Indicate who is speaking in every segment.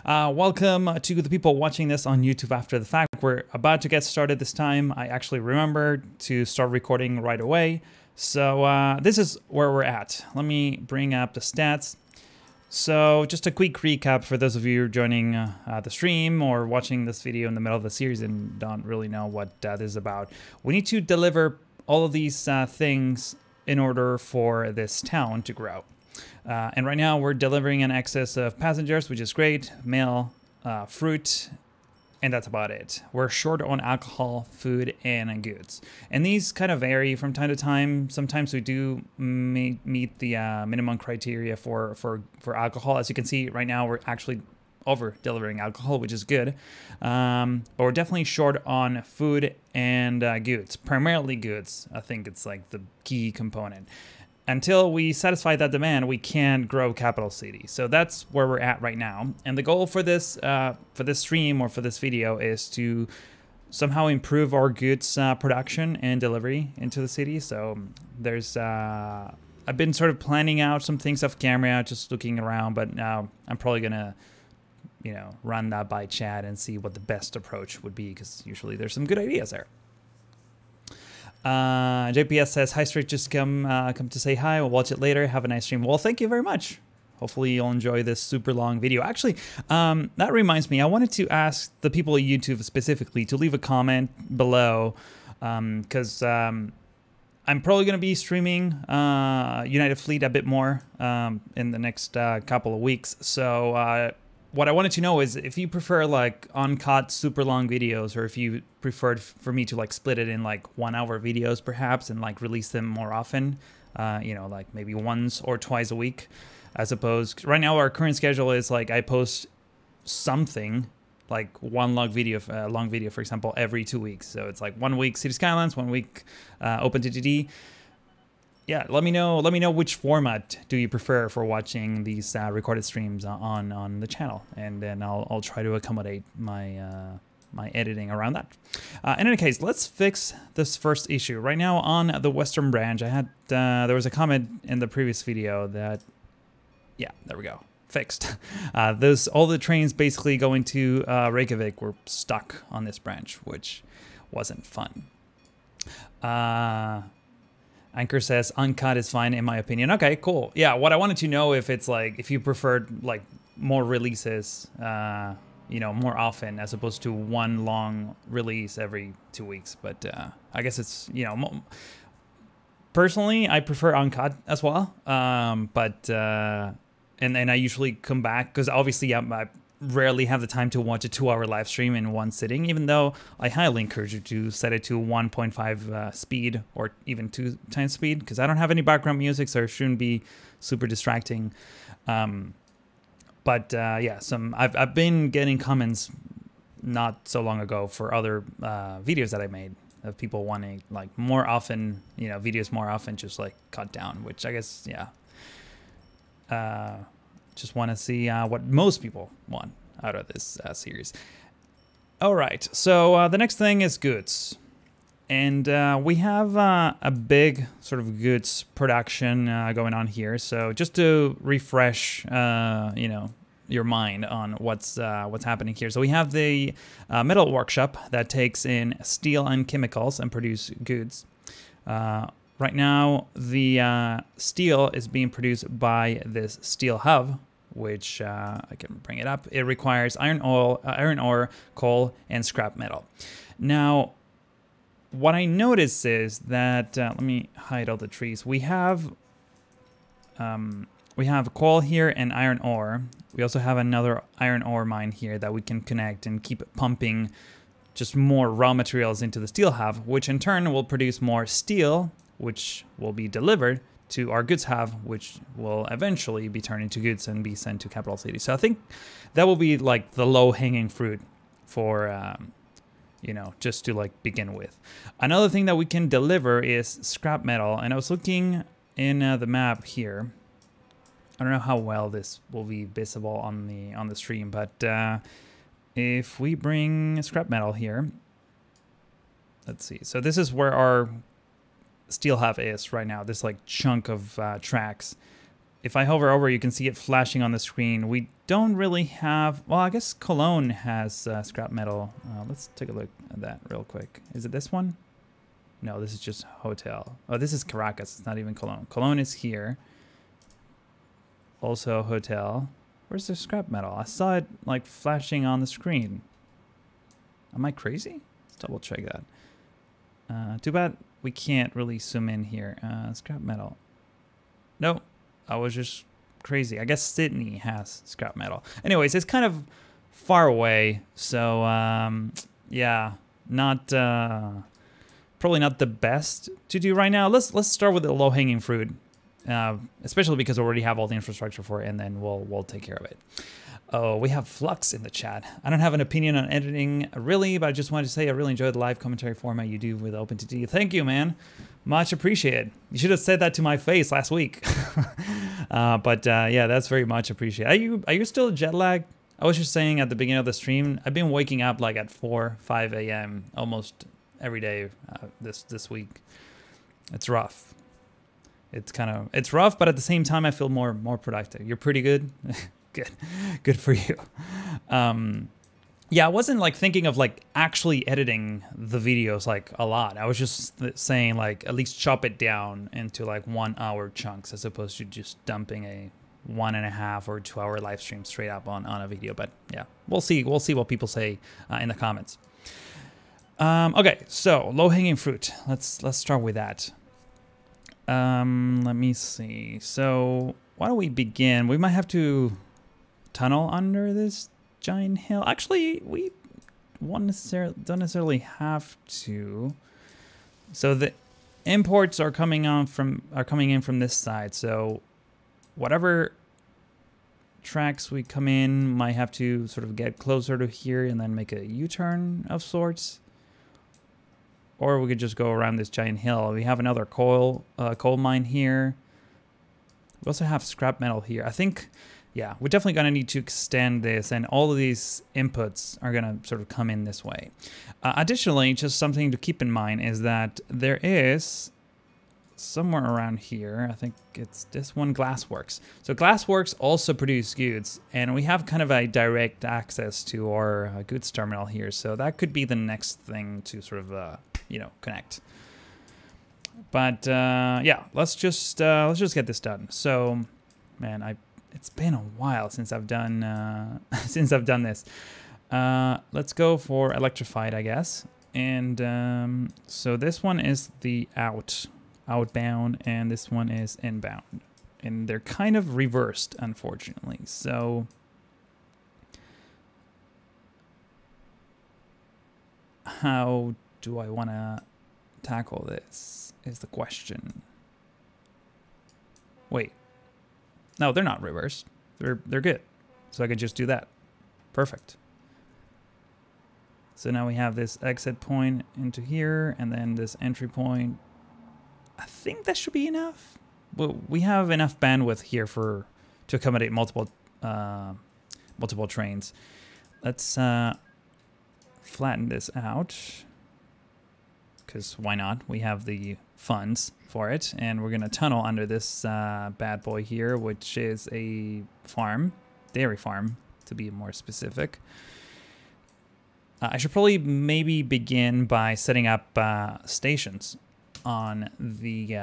Speaker 1: Welcome to the people watching this on YouTube after the fact. We're about to get started this time. I actually remembered to start recording right away. So this is where we're at. Let me bring up the stats. So just a quick recap for those of you joining the stream or watching this video in the middle of the series and don't really know what this is about. We need to deliver all of these things in order for this town to grow. And right now we're delivering an excess of passengers, which is great, mail, fruit, and that's about it. We're short on alcohol, food, and goods. And these kind of vary from time to time. Sometimes we do meet the minimum criteria for alcohol. As you can see right now, we're actually over delivering alcohol, which is good. But we're definitely short on food and goods, primarily goods. I think it's like the key component. Until we satisfy that demand, we can't grow capital city. So that's where we're at right now. And the goal for this stream or for this video is to somehow improve our goods production and delivery into the city. So there's I've been sort of planning out some things off camera, just looking around, but now I'm probably gonna run that by chat and see what the best approach would be, because usually there's some good ideas there. JPS says, hi, Strict, just come to say hi. We'll watch it later. Have a nice stream. Well, thank you very much. Hopefully you'll enjoy this super long video. Actually, that reminds me, I wanted to ask the people at YouTube specifically to leave a comment below, because I'm probably going to be streaming United Fleet a bit more in the next couple of weeks. So what I wanted to know is if you prefer like uncut super long videos, or if you preferred for me to like split it in like 1 hour videos perhaps and like release them more often, like maybe once or twice a week, as opposed right now our current schedule is like I post something like one long video for example every 2 weeks. So it's like 1 week City Skylines, 1 week OpenTTD. Yeah, let me know which format do you prefer for watching these recorded streams on the channel, and then I'll try to accommodate my my editing around that. In any case, let's fix this first issue. Right now on the Western branch, I had there was a comment in the previous video that, yeah, there we go, fixed. All the trains basically going to Reykjavik were stuck on this branch, which wasn't fun. Anchor says uncut is fine in my opinion. Okay, cool. Yeah, what I wanted to know if you preferred like more releases, more often as opposed to one long release every 2 weeks. But I guess it's, personally I prefer uncut as well. And I usually come back because obviously I rarely have the time to watch a 2 hour live stream in one sitting, even though I highly encourage you to set it to 1.5 speed or even 2 times speed, because I don't have any background music, so it shouldn't be super distracting. Yeah, I've been getting comments not so long ago for other videos that I made of people wanting like more often, videos more often, just like cut down, which I guess, yeah. Just want to see what most people want out of this series. All right, so the next thing is goods. And we have a big sort of goods production going on here. So just to refresh, your mind on what's happening here. So we have the metal workshop that takes in steel and chemicals and produce goods. Right now, the steel is being produced by this steel hub, which I can bring it up. It requires iron ore, coal, and scrap metal. Now, what I notice is that let me hide all the trees. We have coal here and iron ore. We also have another iron ore mine here that we can connect and keep pumping just more raw materials into the steel hub, which in turn will produce more steel, which will be delivered to our goods hub, which will eventually be turned into goods and be sent to capital city. So I think that will be like the low-hanging fruit for, just to like begin with. Another thing that we can deliver is scrap metal. And I was looking in the map here. I don't know how well this will be visible on the stream, but if we bring scrap metal here, let's see. So this is where our steel hub is right now, this like chunk of tracks. if I hover over, you can see it flashing on the screen. We don't really have, well, I guess Cologne has scrap metal. Let's take a look at that real quick. Is it this one? No, this is just hotel. Oh, this is Caracas. It's not even Cologne. Cologne is here. Also hotel. Where's the scrap metal? I saw it like flashing on the screen. Am I crazy? Let's double check that. Too bad we can't really zoom in here. Scrap metal. No, I was just crazy. I guess Sydney has scrap metal. Anyways, it's kind of far away. So yeah, not probably not the best to do right now. Let's start with the low-hanging fruit. Especially because we already have all the infrastructure for it, and then we'll take care of it. Oh, we have Flux in the chat. I don't have an opinion on editing really, but I just wanted to say I really enjoyed the live commentary format you do with OpenTTD. Thank you, man. Much appreciated. You should have said that to my face last week. But yeah, that's very much appreciated. Are you still jet lagged? I was just saying at the beginning of the stream, I've been waking up like at 5 a.m. almost every day this week. It's rough. It's rough, but at the same time, I feel more productive. You're pretty good. Good for you. Yeah, I wasn't like thinking of like actually editing the videos like a lot. I was just saying like at least chop it down into like 1 hour chunks as opposed to just dumping a 1.5 or 2 hour live stream straight up on a video. But yeah, we'll see what people say in the comments. Okay, so low hanging fruit. Let's start with that. Let me see. So why don't we begin? We might have to tunnel under this giant hill. Actually, we don't necessarily have to. So the imports are coming in from this side. So whatever tracks we come in might have to sort of get closer to here and then make a U-turn of sorts. Or we could just go around this giant hill. We have another coal mine here. We also have scrap metal here. I think, yeah, we're definitely going to need to extend this, and all of these inputs are going to sort of come in this way. Additionally, just something to keep in mind is that there is somewhere around here, I think it's this one, Glassworks. So Glassworks also produce goods, and we have kind of a direct access to our goods terminal here. So that could be the next thing to sort of, you know, connect. But yeah, let's just get this done. So, man, it's been a while since I've done this. Let's go for electrified, I guess. And so this one is the outbound, and this one is inbound, and they're kind of reversed, unfortunately. So how do I want to tackle this is the question. Wait, no, they're not reversed. They're good. So I could just do that. Perfect. So now we have this exit point into here, and then this entry point. I think that should be enough. Well, we have enough bandwidth here to accommodate multiple trains. Let's flatten this out, because why not? We have the funds for it, and we're gonna tunnel under this bad boy here, which is a farm, dairy farm, to be more specific. I should probably maybe begin by setting up stations on the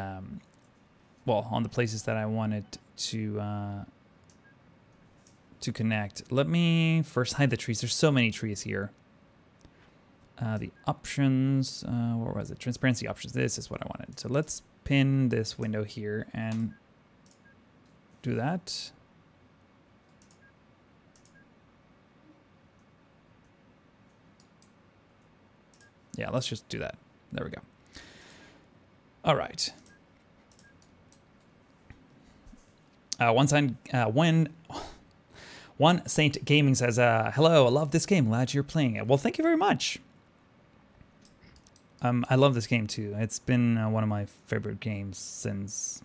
Speaker 1: well, on the places that I wanted to connect. Let me first hide the trees. There's so many trees here. The options, where was it? Transparency options. This is what I wanted. So let's pin this window here and do that. Yeah, let's just do that. There we go. All right. One Saint Gaming says, hello, I love this game. Glad you're playing it. Well, thank you very much. I love this game too. It's been one of my favorite games since,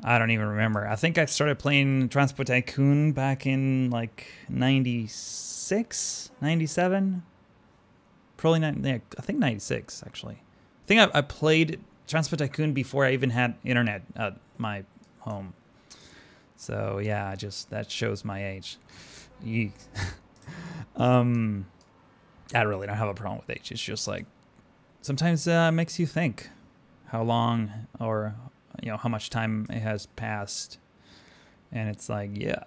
Speaker 1: I don't even remember. I think I started playing Transport Tycoon back in like 96, 97. Probably not, yeah, I think 96 actually. I think I played Transport Tycoon before I even had internet at my home. So yeah, just that shows my age. Yeek. I really don't have a problem with age. It's just like sometimes makes you think how long or how much time it has passed, and it's like yeah.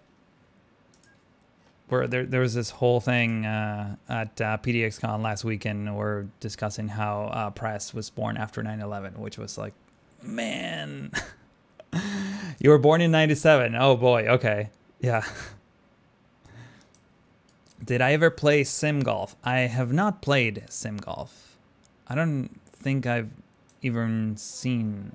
Speaker 1: Where there was this whole thing at PDXCon last weekend. We're discussing how press was born after 9/11, which was like, man, you were born in 97. Oh boy, okay, yeah. Did I ever play Sim Golf? I have not played Sim Golf. I don't think I've even seen.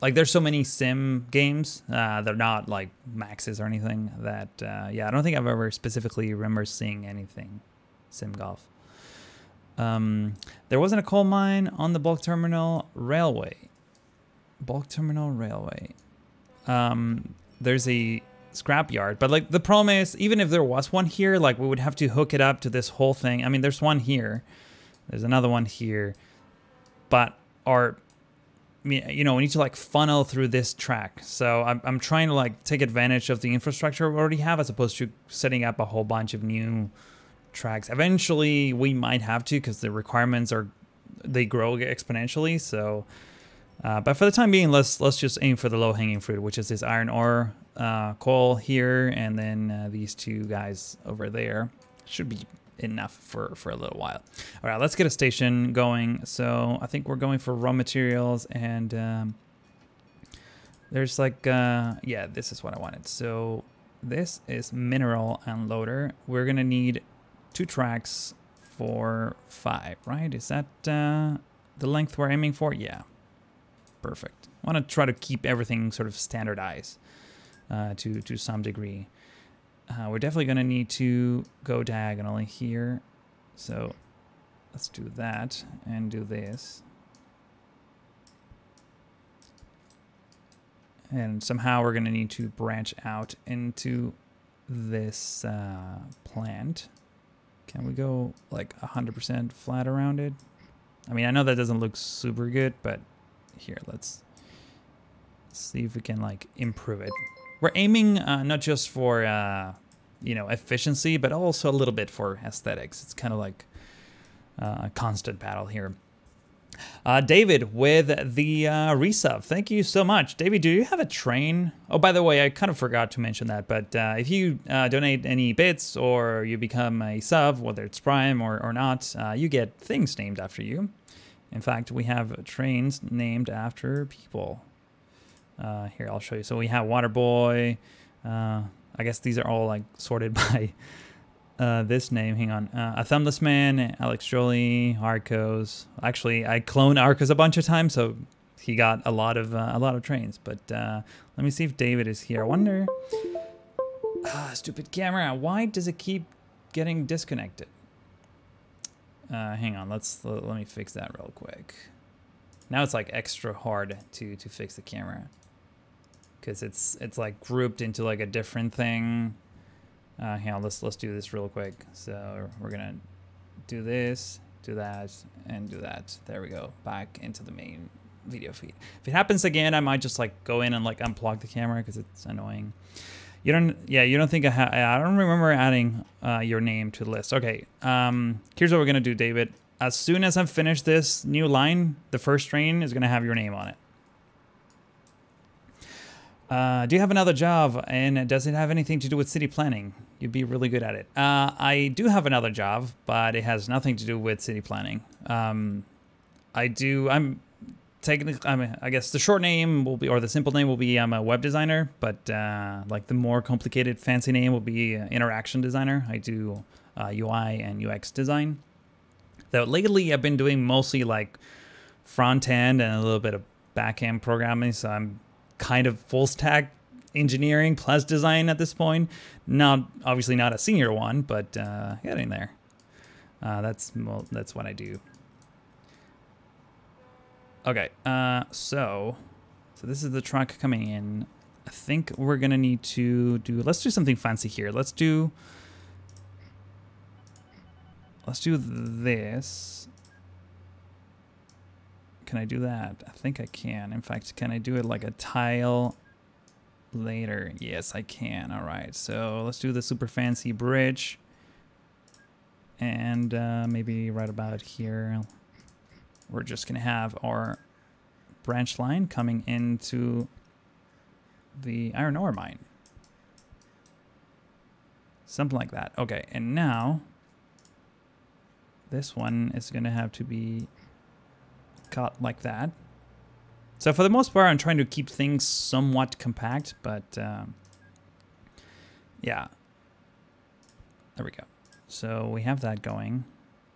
Speaker 1: Like, there's so many sim games. They're not like maxes or anything. That yeah, I don't think I've ever specifically remember seeing anything Sim Golf. There wasn't a coal mine on the bulk terminal railway. Bulk terminal railway. There's a scrap yard, but like the problem is, even if there was one here, like we would have to hook it up to this whole thing. I mean, there's one here. There's another one here, but we need to like funnel through this track. So I'm trying to like take advantage of the infrastructure we already have as opposed to setting up a whole bunch of new tracks. Eventually we might have to because the requirements they grow exponentially. So, but for the time being, let's just aim for the low hanging fruit, which is this iron ore coal here, and then these two guys over there. Should be enough for a little while. All right, let's get a station going. So I think we're going for raw materials, and there's like yeah, this is what I wanted. So this is mineral unloader. We're gonna need 2 tracks for 5, right? Is that the length we're aiming for? Yeah, perfect. I want to try to keep everything sort of standardized to some degree. We're definitely going to need to go diagonally here. So let's do that and do this. And somehow we're going to need to branch out into this plant. Can we go like 100% flat around it? I mean, I know that doesn't look super good, but here, let's see if we can like improve it. We're aiming not just for efficiency, but also a little bit for aesthetics. It's kind of like a constant battle here. David with the resub. Thank you so much. David, do you have a train? Oh, by the way, I kind of forgot to mention that, but if you donate any bits or you become a sub, whether it's Prime or not, you get things named after you. In fact, we have trains named after people. Here, I'll show you. So we have Waterboy. I guess these are all like sorted by this name. Hang on. A Thumbless Man, Alex Jolie, Arcos. Actually, I cloned Arcos a bunch of times, so he got a lot of trains. But let me see if David is here. I wonder. Stupid camera. Why does it keep getting disconnected? Hang on. Let me fix that real quick. Now it's like extra hard to fix the camera, because it's like grouped into like a different thing. Hang on, let's do this real quick. So we're gonna do this, do that, and do that. There we go, back into the main video feed. If it happens again, I might just like go in and like unplug the camera because it's annoying. You don't think I don't remember adding your name to the list. Okay, here's what we're gonna do, David. As soon as I'm finished this new line, the first train is gonna have your name on it. Do you have another job, and does it have anything to do with city planning? You'd be really good at it. I do have another job, but it has nothing to do with city planning. I'm technically, I guess the short name will be, or the simple name will be, I'm a web designer, but like the more complicated fancy name will be interaction designer. I do UI and UX design. Though lately I've been doing mostly like front end and a little bit of back end programming, so I'm kind of full stack engineering plus design at this point. Obviously not a senior one, but getting there. That's what I do. Okay, so this is the truck coming in. I think we're gonna need to let's do something fancy here. Let's do this. Can I do that? I think I can. In fact, can I do it like a tile later? Yes, I can. All right, so let's do the super fancy bridge. And maybe right about here, we're just gonna have our branch line coming into the iron ore mine. Something like that. Okay, and now this one is gonna have to be cut like that. So for the most part, I'm trying to keep things somewhat compact, but yeah. There we go. So we have that going.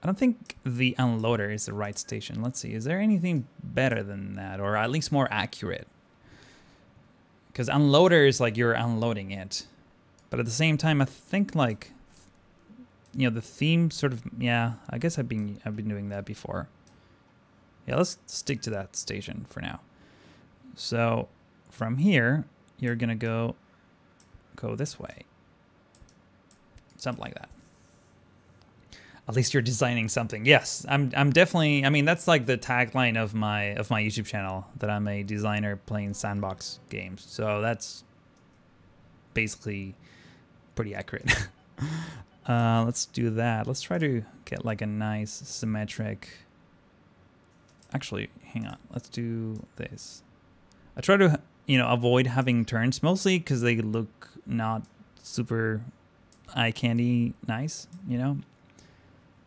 Speaker 1: I don't think the unloader is the right station. Let's see, is there anything better than that, or at least more accurate? Because unloader is like you're unloading it. But at the same time, I think like, you know, the theme sort of, yeah, I guess I've been doing that before. Yeah, let's stick to that station for now. So from here, you're gonna go this way. Something like that. At least you're designing something. Yes, I'm definitely, I mean, that's like the tagline of my YouTube channel, that I'm a designer playing sandbox games. So that's basically pretty accurate. Let's do that. Let's try to get like a nice symmetric. Actually, hang on. Let's do this. I try to, you know, avoid having turns, mostly because they look not super eye candy nice, you know.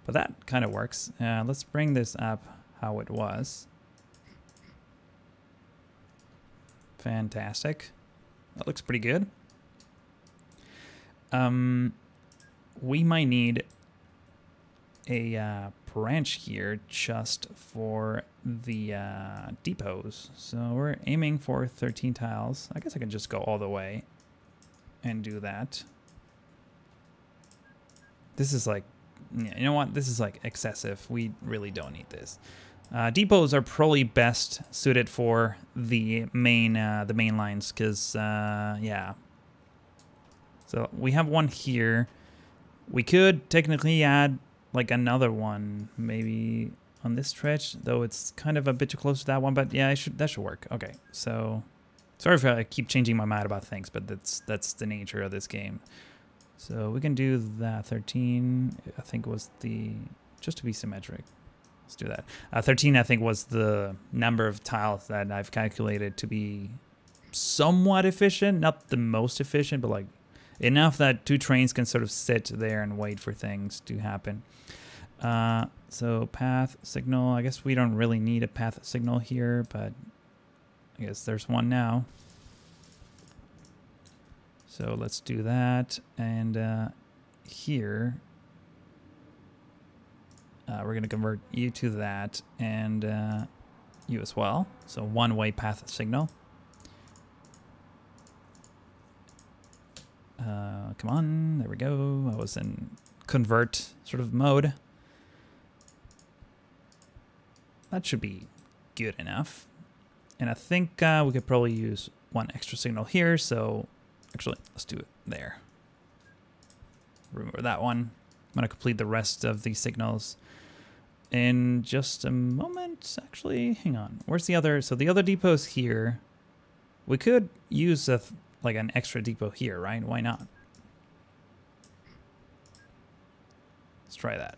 Speaker 1: But that kind of works. Let's bring this up how it was. Fantastic. That looks pretty good. We might need a branch here just for the depots. So we're aiming for 13 tiles. I guess I can just go all the way and do that. This is like, you know what? This is like excessive. We really don't need this. Depots are probably best suited for the main lines, because yeah. So we have one here. We could technically add like another one, maybe on this stretch, though it's kind of a bit too close to that one. But yeah, that should work. Okay, so sorry if I keep changing my mind about things, but that's the nature of this game. So we can do that. 13, I think, was the, just to be symmetric. Let's do that. 13, I think, was the number of tiles that I've calculated to be somewhat efficient. Not the most efficient, but like enough that 2 trains can sort of sit there and wait for things to happen. So path signal, I guess we don't really need a path signal here, but I guess there's one now. So let's do that, and here we're going to convert you to that, and you as well. So one-way path signal. Come on, there we go. I was in convert sort of mode. That should be good enough. And I think we could probably use one extra signal here, so actually, let's do it there. Remember that one. I'm going to complete the rest of these signals in just a moment. Actually, hang on. Where's the other? So the other depot's here. We could use like an extra depot here, right? Why not? Let's try that.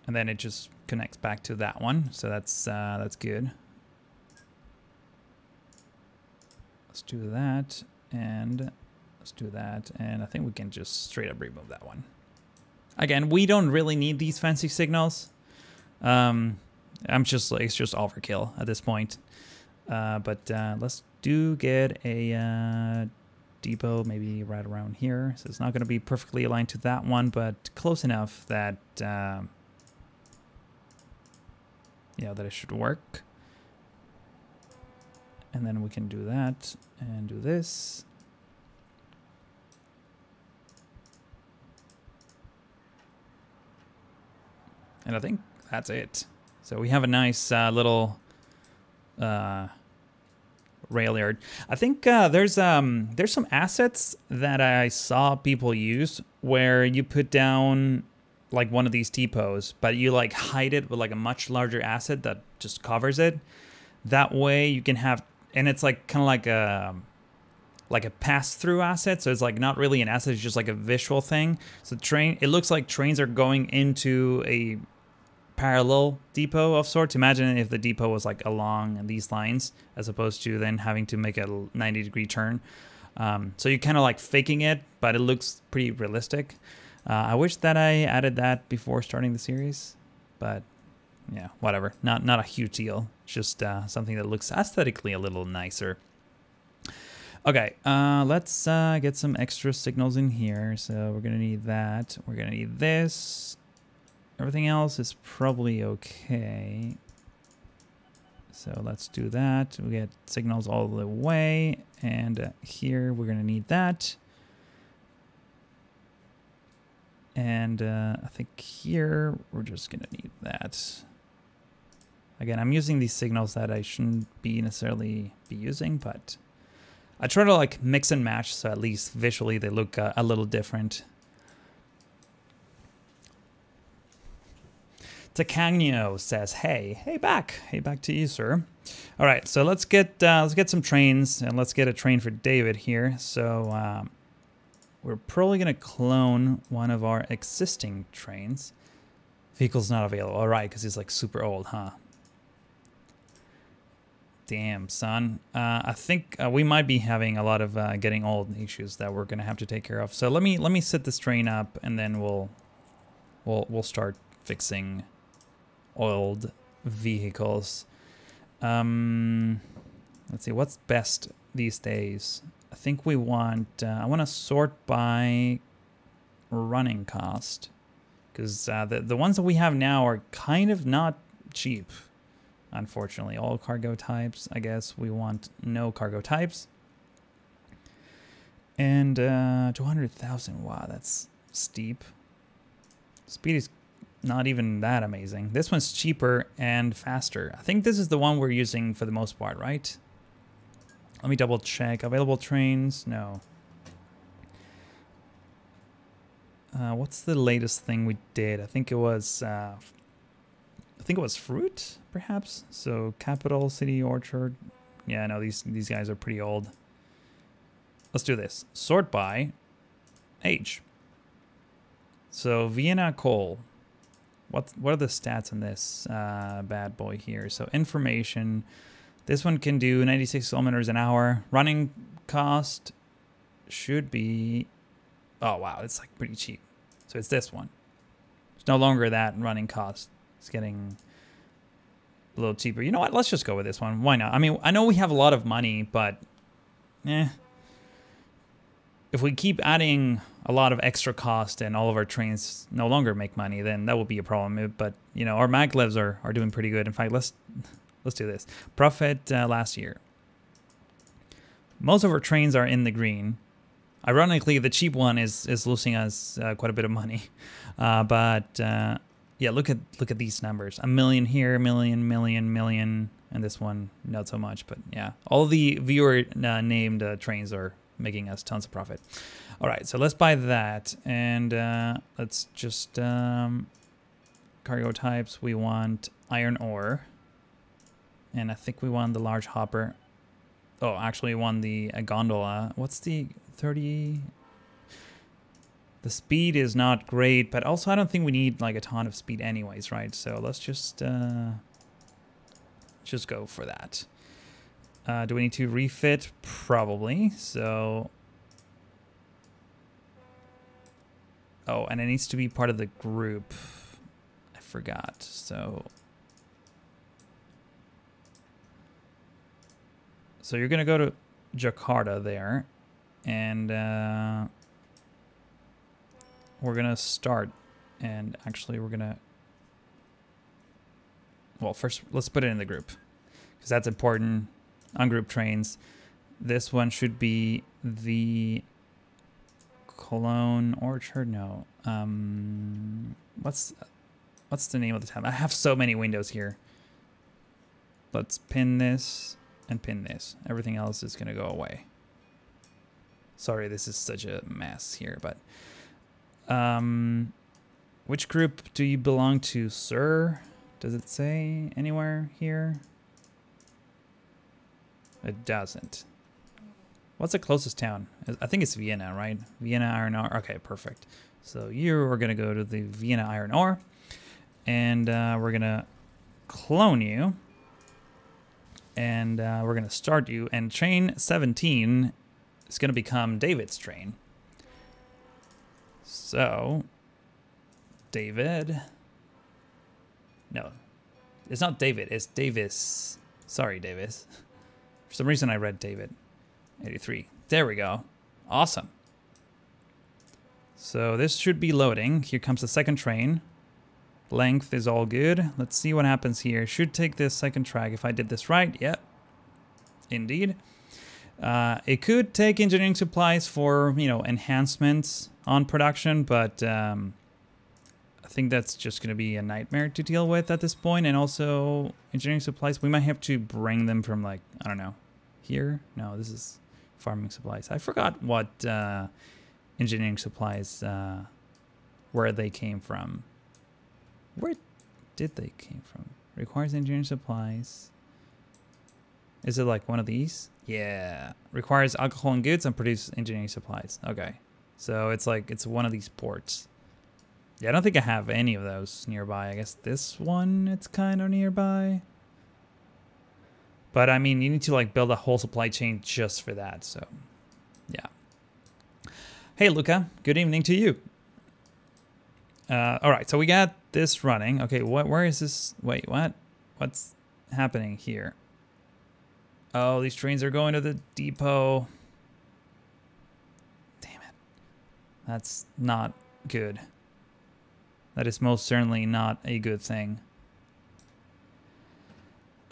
Speaker 1: And then it just connects back to that one. So that's good. Let's do that, and let's do that, and I think we can just straight up remove that one. Again, we don't really need these fancy signals. I'm just like, it's just overkill at this point. But let's get a depot maybe right around here. So it's not going to be perfectly aligned to that one, but close enough that yeah, that it should work. And then we can do that and do this. And I think that's it. So we have a nice little rail yard. I think there's some assets that I saw people use where you put down like one of these depots, but you like hide it with like a much larger asset that just covers it. That way you can have, and it's like kind of like a pass-through asset. So it's like not really an asset, it's just like a visual thing. So it looks like trains are going into a parallel depot of sorts. Imagine if the depot was like along these lines as opposed to then having to make a 90-degree turn. So you're kind of like faking it, but it looks pretty realistic. I wish that I added that before starting the series, but yeah, whatever. Not a huge deal. Just something that looks aesthetically a little nicer. Okay, let's get some extra signals in here. So we're gonna need that. We're gonna need this. Everything else is probably okay. So let's do that. We get signals all the way. And here we're gonna need that. And I think here we're just gonna need that. Again, I'm using these signals that I shouldn't be necessarily be using, but I try to like mix and match so at least visually they look a little different. Tacagno says, hey back to you, sir. All right, so let's get some trains, and let's get a train for David here. So we're probably gonna clone one of our existing trains. Vehicle's not available. All right, because he's like super old, huh? Damn, son. I think we might be having a lot of getting old issues that we're gonna have to take care of. So let me set this train up, and then we'll start fixing old vehicles. Let's see what's best these days. I think we want I want to sort by running cost, because the ones that we have now are kind of not cheap, unfortunately. All cargo types. I guess we want no cargo types. And 200,000. Wow, that's steep. Speed is not even that amazing. This one's cheaper and faster. I think this is the one we're using for the most part, right? Let me double check. Available trains? No. What's the latest thing we did? I think it was fruit, perhaps. So Capital, City, Orchard. Yeah, no, these guys are pretty old. Let's do this. Sort by age. So Vienna coal. What are the stats on this bad boy here? So information. This one can do 96 kilometers an hour. Running cost should be, oh wow, it's like pretty cheap. So it's this one. It's no longer that running cost. It's getting a little cheaper. You know what? Let's just go with this one. Why not? I mean, I know we have a lot of money, but if we keep adding a lot of extra cost and all of our trains no longer make money, then that will be a problem. But you know, our maglevs are doing pretty good. In fact, let's do this. Profit last year. Most of our trains are in the green. Ironically, the cheap one is losing us quite a bit of money. Yeah, look at these numbers. 1 million here, million, and this one not so much. But yeah, all the viewer named trains are making us tons of profit. All right, so let's buy that, and let's just cargo types. We want iron ore, and I think we want the large hopper. Oh, actually, we want the gondola. What's the 30? The speed is not great, but also I don't think we need like a ton of speed anyways, right? So let's just go for that. Do we need to refit? Probably. So, oh, and it needs to be part of the group. I forgot. So you're gonna go to Jakarta there, and we're gonna start. And actually, we're gonna. Well, first let's put it in the group, because that's important. On group trains, this one should be the Cologne Orchard. No, what's the name of the tab? I have so many windows here. Let's pin this and pin this. Everything else is gonna go away. Sorry, this is such a mess here, but which group do you belong to, sir? Does it say anywhere here? It doesn't. What's the closest town? I think it's Vienna, right? Vienna iron ore. Okay, perfect. So you are going to go to the Vienna iron ore. And we're going to clone you. And we're going to start you. And train 17 is going to become David's train. So, David. No, it's not David. It's Davis. Sorry, Davis. For some reason, I read David. 83. There we go. Awesome. So this should be loading. Here comes the second train. Length is all good. Let's see what happens here. Should take this second track if I did this right. Yep. Indeed. It could take engineering supplies for, you know, enhancements on production, but I think that's just going to be a nightmare to deal with at this point. And also engineering supplies, we might have to bring them from, like, I don't know, here? No, this is farming supplies. I forgot what engineering supplies, where they came from. Where did they came from? Requires engineering supplies. Is it like one of these? Yeah. Requires alcohol and goods and produce engineering supplies. Okay. So it's like, it's one of these ports. Yeah, I don't think I have any of those nearby. I guess this one, it's kind of nearby. But I mean, you need to like build a whole supply chain just for that. So yeah. Hey, Luca, good evening to you. All right, so we got this running. Okay, where is this? Wait, what? What's happening here? Oh, these trains are going to the depot. Damn it. That's not good. That is most certainly not a good thing.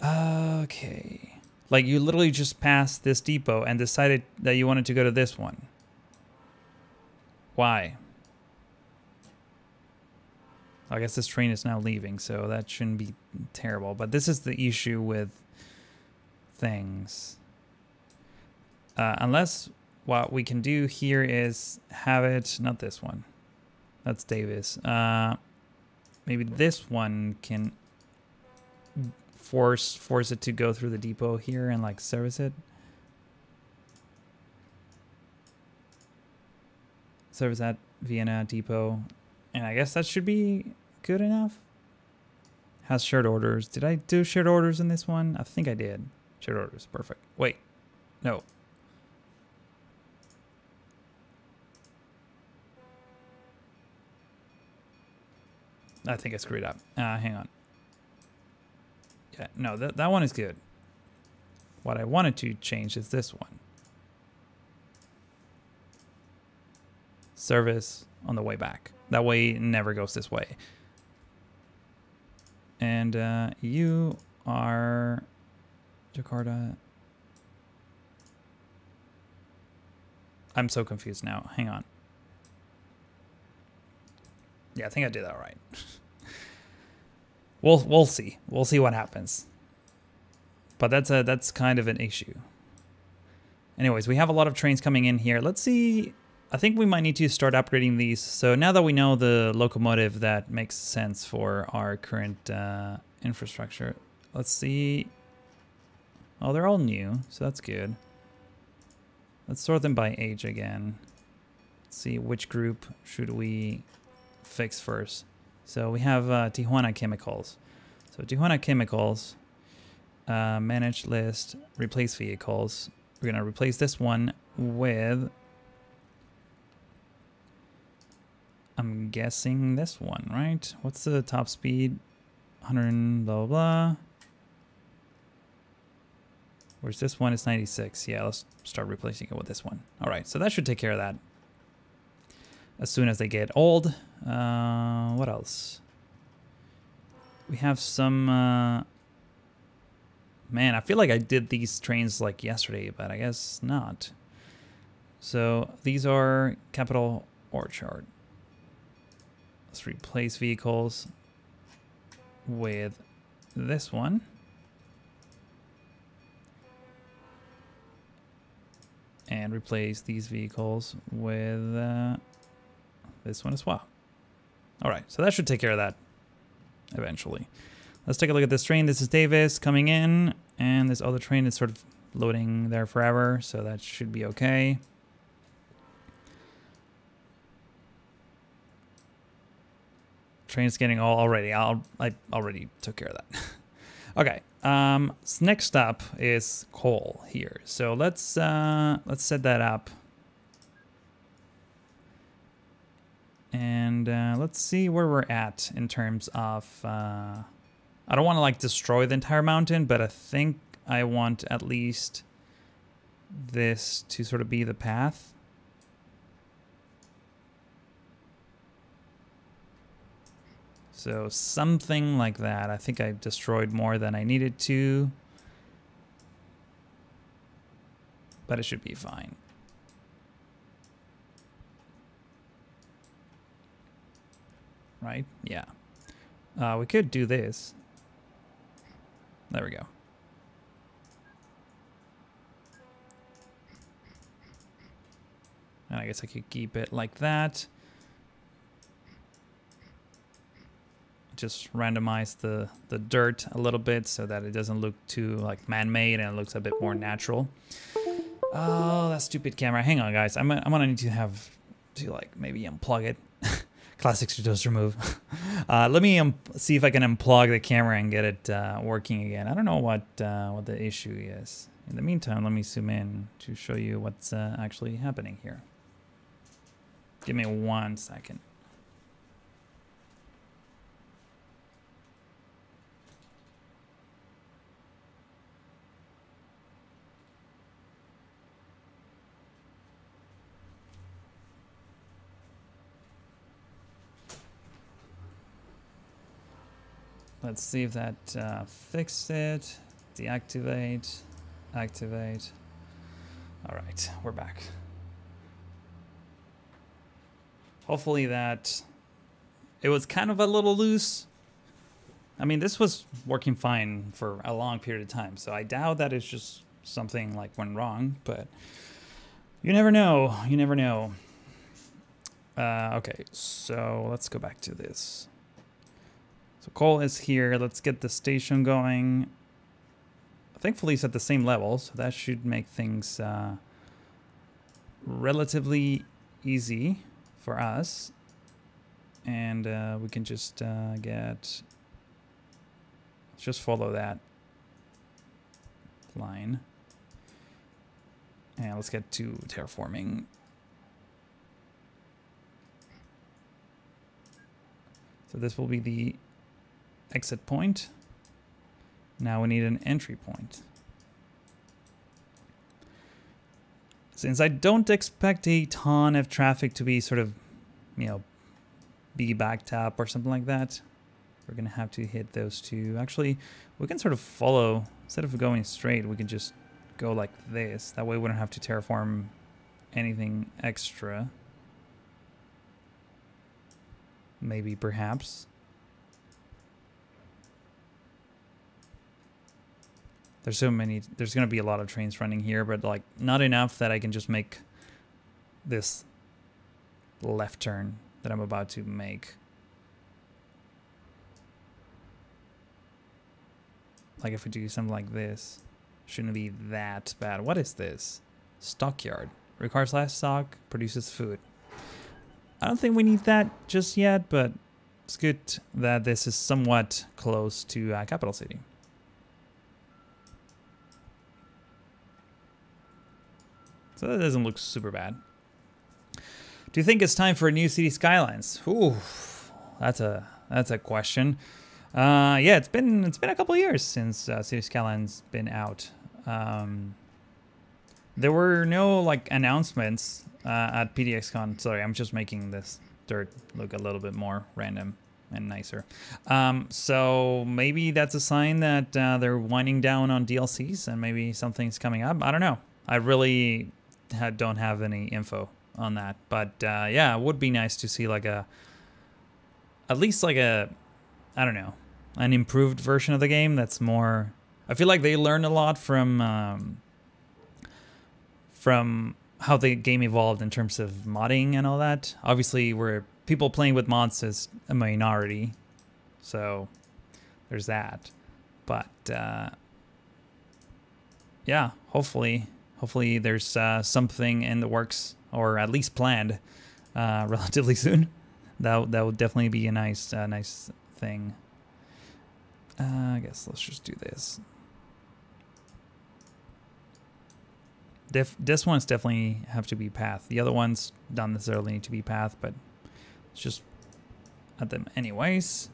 Speaker 1: Okay. Like, you literally just passed this depot and decided that you wanted to go to this one. Why? I guess this train is now leaving, so that shouldn't be terrible. But this is the issue with things. Unless what we can do here is have it, not this one. That's Davis. Maybe this one can force it to go through the depot here and like service it. Service at Vienna depot. And I guess that should be good enough. Has shared orders. Did I do shared orders in this one? I think I did. Shared orders. Perfect. Wait. No. I think I screwed up. Hang on. Yeah, no, that one is good. What I wanted to change is this one. Service on the way back. That way it never goes this way. And you are Jakarta. I'm so confused now. Hang on. Yeah, I think I did that right. We'll see. We'll see what happens. But that's kind of an issue. Anyways, we have a lot of trains coming in here. Let's see. I think we might need to start upgrading these. So now that we know the locomotive that makes sense for our current infrastructure, let's see. Oh, they're all new, so that's good. Let's sort them by age again. Let's see which group should we fix first. So we have Tijuana Chemicals. So Tijuana Chemicals, manage list, replace vehicles. We're gonna replace this one with, I'm guessing this one, right? What's the top speed? 100 blah, blah, blah. Whereas this one is 96. Yeah, let's start replacing it with this one. All right, so that should take care of that. As soon as they get old. What else? We have some... man, I feel like I did these trains like yesterday, but I guess not. So these are Capital Orchard. Let's replace vehicles with this one. And replace these vehicles with this one as well. All right, so that should take care of that eventually. Let's take a look at this train. This is Davis coming in, and this other train is sort of loading there forever, so that should be okay. Train's getting all already. I already took care of that. Okay. So next up is coal here. So let's set that up. And let's see where we're at in terms of... I don't want to like destroy the entire mountain, but I think I want at least this to sort of be the path. So something like that. I think I destroyed more than I needed to, but it should be fine. Right? Yeah. We could do this. There we go. And I guess I could keep it like that. Just randomize the dirt a little bit so that it doesn't look too like man-made and it looks a bit more natural. Oh, that stupid camera. Hang on, guys. I'm gonna need to have to like maybe unplug it. Classic Studios remove. Let me see if I can unplug the camera and get it working again. I don't know what the issue is. In the meantime, let me zoom in to show you what's actually happening here. Give me 1 second. Let's see if that fixed it. Deactivate, activate. All right, we're back. Hopefully that, it was kind of a little loose. I mean, this was working fine for a long period of time, so I doubt that it's just something like went wrong, but you never know, you never know. Okay, so let's go back to this. So coal is here. Let's get the station going. Thankfully, it's at the same level, so that should make things relatively easy for us. And we can just let's just follow that line. And let's get to terraforming. So this will be the exit point. Now we need an entry point. Since I don't expect a ton of traffic to be sort of, you know, be backed up or something like that, we're gonna have to hit those two. Actually, we can sort of follow, instead of going straight, we can just go like this. That way we don't have to terraform anything extra. Maybe, perhaps. There's so many, there's gonna be a lot of trains running here, but like not enough that I can just make this left turn that I'm about to make. Like if we do something like this, shouldn't be that bad. What is this? Stockyard. Requires less stock, produces food. I don't think we need that just yet, but it's good that this is somewhat close to capital city. So that doesn't look super bad. Do you think it's time for new city skylines? Ooh, that's a question. Yeah, it's been a couple of years since City Skylines been out. There were no like announcements at PDXCon. Sorry, I'm just making this dirt look a little bit more random and nicer. So maybe that's a sign that they're winding down on DLCs and maybe something's coming up. I don't know. I really don't have any info on that, but yeah, it would be nice to see like at least like I don't know, an improved version of the game that's more. I feel like they learned a lot from how the game evolved in terms of modding and all that. Obviously, where people playing with mods is a minority, so there's that. But yeah, hopefully there's something in the works, or at least planned, relatively soon. That would definitely be a nice thing. I guess let's just do this. This one's definitely have to be path. The other ones don't necessarily need to be path, but let's just add them anyways.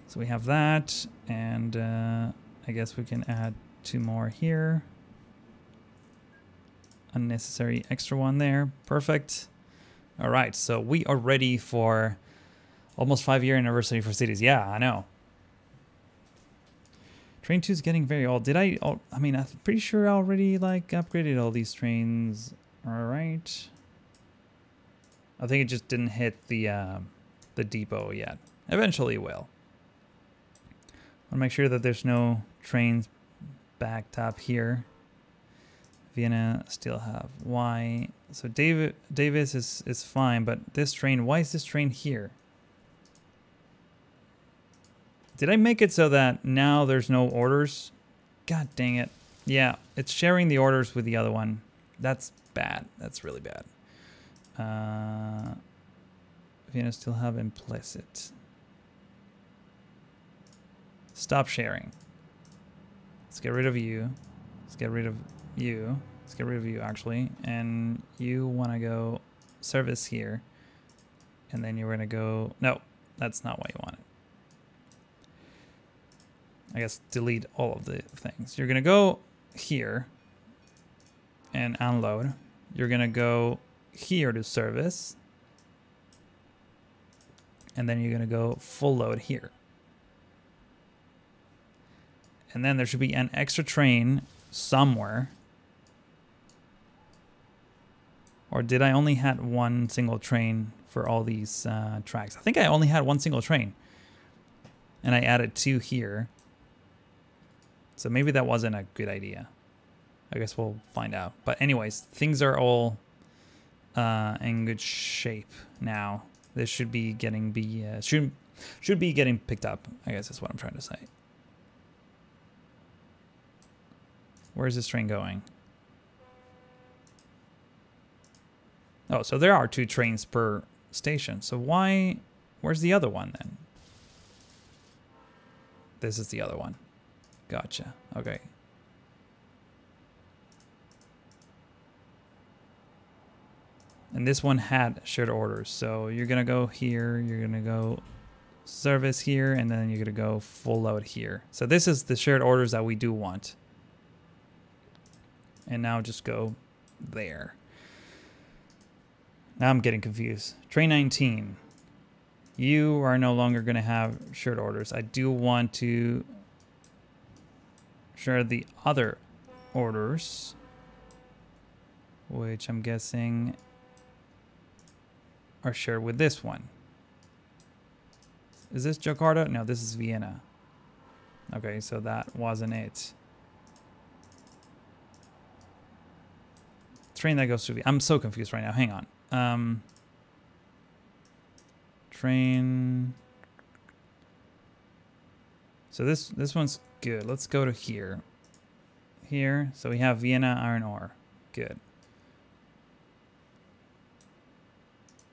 Speaker 1: So we have that, and I guess we can add 2 more here. Unnecessary extra one there. Perfect. All right, so we are ready for almost 5-year anniversary for cities. Yeah, I know. Train 2 is getting very old. Did I mean, I'm pretty sure I already like upgraded all these trains. All right. I think it just didn't hit the depot yet. Eventually it will. I want to make sure that there's no trains backed up here. Vienna still have Y. So Davis is fine, but this train, why is this train here? Did I make it so that now there's no orders? God dang it. Yeah, it's sharing the orders with the other one. That's bad. That's really bad. Vienna still have implicit. Stop sharing. Let's get rid of you. Let's get rid of you. Let's get rid of you, actually. And you want to go service here. And then you're going to go... No, that's not what you wanted. I guess delete all of the things. You're going to go here and unload. You're going to go here to service. And then you're going to go full load here. And then there should be an extra train somewhere. Or did I only had one single train for all these tracks? I think I only had one single train. And I added 2 here. So maybe that wasn't a good idea. I guess we'll find out. But anyways, things are all in good shape now. This should be getting should be getting picked up. I guess that's what I'm trying to say. Where's this train going? Oh, so there are 2 trains per station. So where's the other one then? This is the other one. Gotcha. Okay. And this one had shared orders. So you're going to go here, you're going to go service here, and then you're going to go full load here. So this is the shared orders that we do want. And now just go there. Now I'm getting confused. Train 19. You are no longer going to have shared orders. I do want to share the other orders, which I'm guessing are shared with this one. Is this Jakarta? No, this is Vienna. Okay, so that wasn't it. Train that goes to Vienna. I'm so confused right now. Hang on. Train. So this one's good. Let's go to here. Here. So we have Vienna iron ore. Good.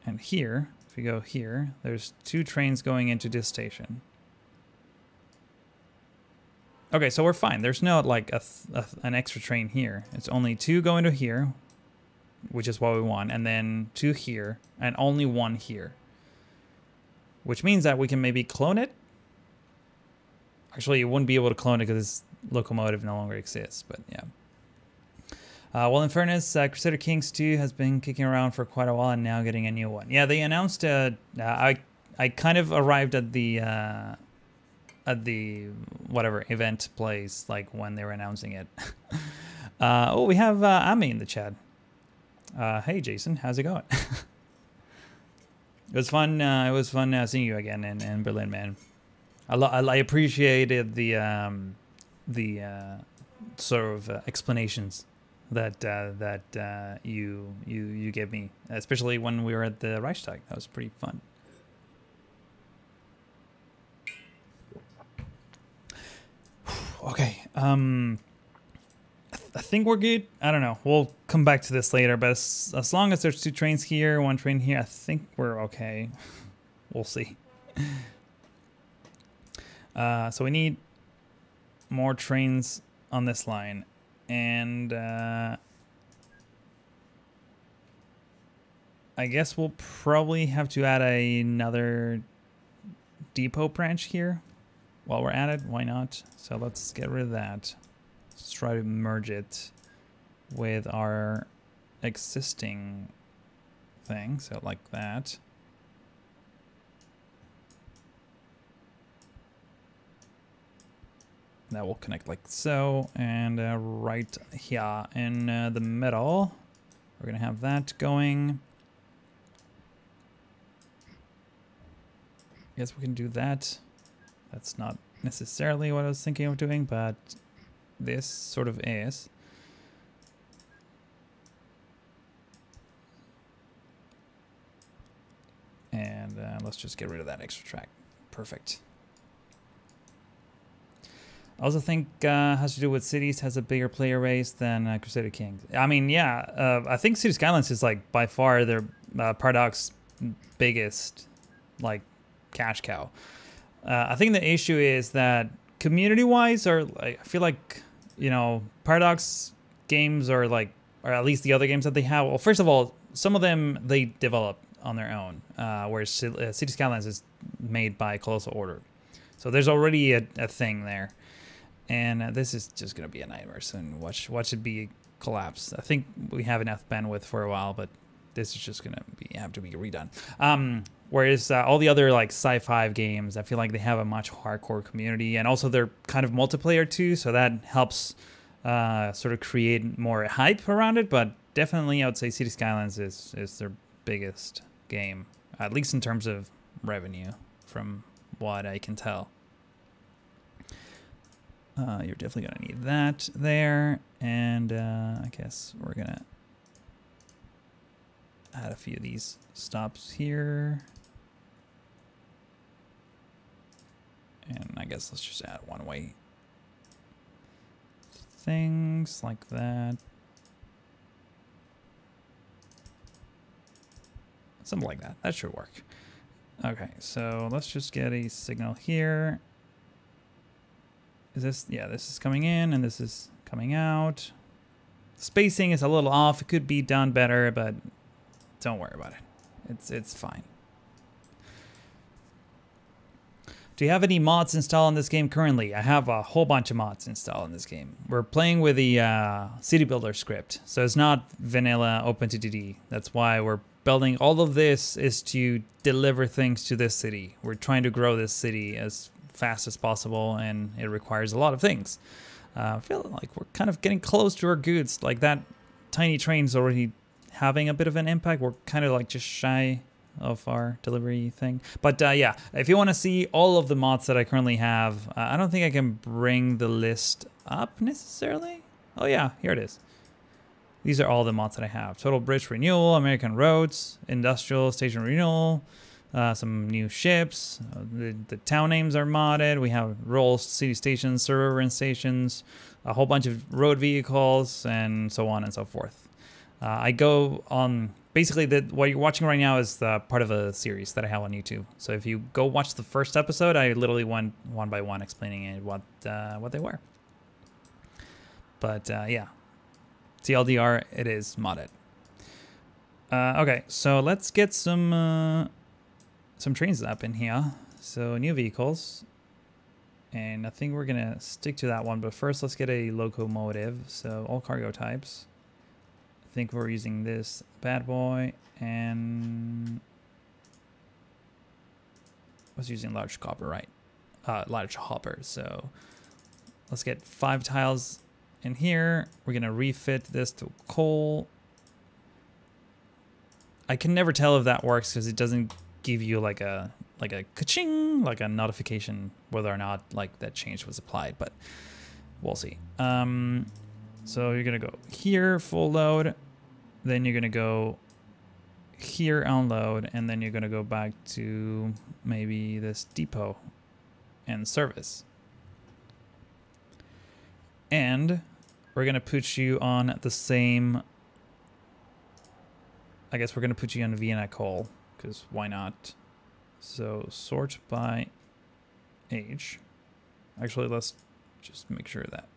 Speaker 1: And here, if we go here, there's 2 trains going into this station. Okay, so we're fine. There's no like an extra train here. It's only 2 going to here, which is what we want, and then 2 here, and only 1 here. Which means that we can maybe clone it. Actually, you wouldn't be able to clone it because this locomotive no longer exists, but yeah. Well, in fairness, Crusader Kings 2 has been kicking around for quite a while and now getting a new one. Yeah, they announced, I kind of arrived at the whatever event place, like when they were announcing it. Oh, we have Ami in the chat. Hey, Jason, how's it going? It was fun. It was fun seeing you again in Berlin, man. I appreciated the sort of explanations that you gave me, especially when we were at the Reichstag. That was pretty fun. Okay. I I think we're good. I don't know. We'll come back to this later, but as long as there's 2 trains here, 1 train here, I think we're okay. We'll see. So we need more trains on this line. And I guess we'll probably have to add another depot branch here while we're at it. Why not? So let's get rid of that. Let's try to merge it with our existing thing. So like that. That will connect like so. And right here in the middle, we're going to have that going. Guess we can do that. That's not necessarily what I was thinking of doing, but this sort of is. And let's just get rid of that extra track. Perfect. I also think has to do with cities, has a bigger player base than Crusader Kings. I mean, yeah, I think City Skylines is like by far their Paradox biggest like cash cow. I think the issue is that community-wise, or like, I feel like, you know, Paradox games are like, or at least the other games that they have. Well, first of all, some of them they develop on their own, whereas City Skylines is made by Colossal Order. So there's already a thing there. And this is just going to be a nightmare soon. Watch it be collapsed. I think we have enough bandwidth for a while, but this is just going to have to be redone. Whereas all the other like sci-fi games, I feel like they have a much hardcore community, and also they're kind of multiplayer too, so that helps sort of create more hype around it. But definitely, I would say City Skylines is their biggest game, at least in terms of revenue, from what I can tell. You're definitely going to need that there, and I guess we're going to add a few of these stops here. And I guess let's just add one-way things like that. Something like that. That should work. Okay, so let's just get a signal here. Is this, yeah, this is coming in and this is coming out. Spacing is a little off. It could be done better, but don't worry about it. It's fine. Do you have any mods installed in this game currently? I have a whole bunch of mods installed in this game. We're playing with the city builder script, so it's not vanilla OpenTTD. That's why we're building all of this is to deliver things to this city. We're trying to grow this city as fast as possible, and it requires a lot of things. I feel like we're kind of getting close to our goods. Like that tiny train's already having a bit of an impact. We're kind of like just shy of our delivery thing. But yeah, if you want to see all of the mods that I currently have, I don't think I can bring the list up necessarily. Oh yeah, here it is. These are all the mods that I have. Total Bridge Renewal, American Roads, Industrial Station Renewal, some new ships, the town names are modded, we have rural city stations, suburban stations, a whole bunch of road vehicles, and so on and so forth. I go on, basically what you're watching right now is the part of a series that I have on YouTube. So if you go watch the first episode, I literally went one by one explaining what they were. But yeah, TLDR, it is modded. Okay, so let's get some trains up in here. So new vehicles, and I think we're gonna stick to that one, but first let's get a locomotive. So all cargo types. I think we're using this bad boy, and I was using large copper, right? Large hopper. So let's get 5 tiles in here. We're gonna refit this to coal. I can never tell if that works because it doesn't give you like a ka-ching, like a notification whether or not like that change was applied, but we'll see. So you're gonna go here full load, then you're gonna go here unload, and then you're gonna go back to maybe this depot and service. And we're going to put you on the same... I guess we're going to put you on Vienna coal, because why not? So sort by age. Actually, let's just make sure that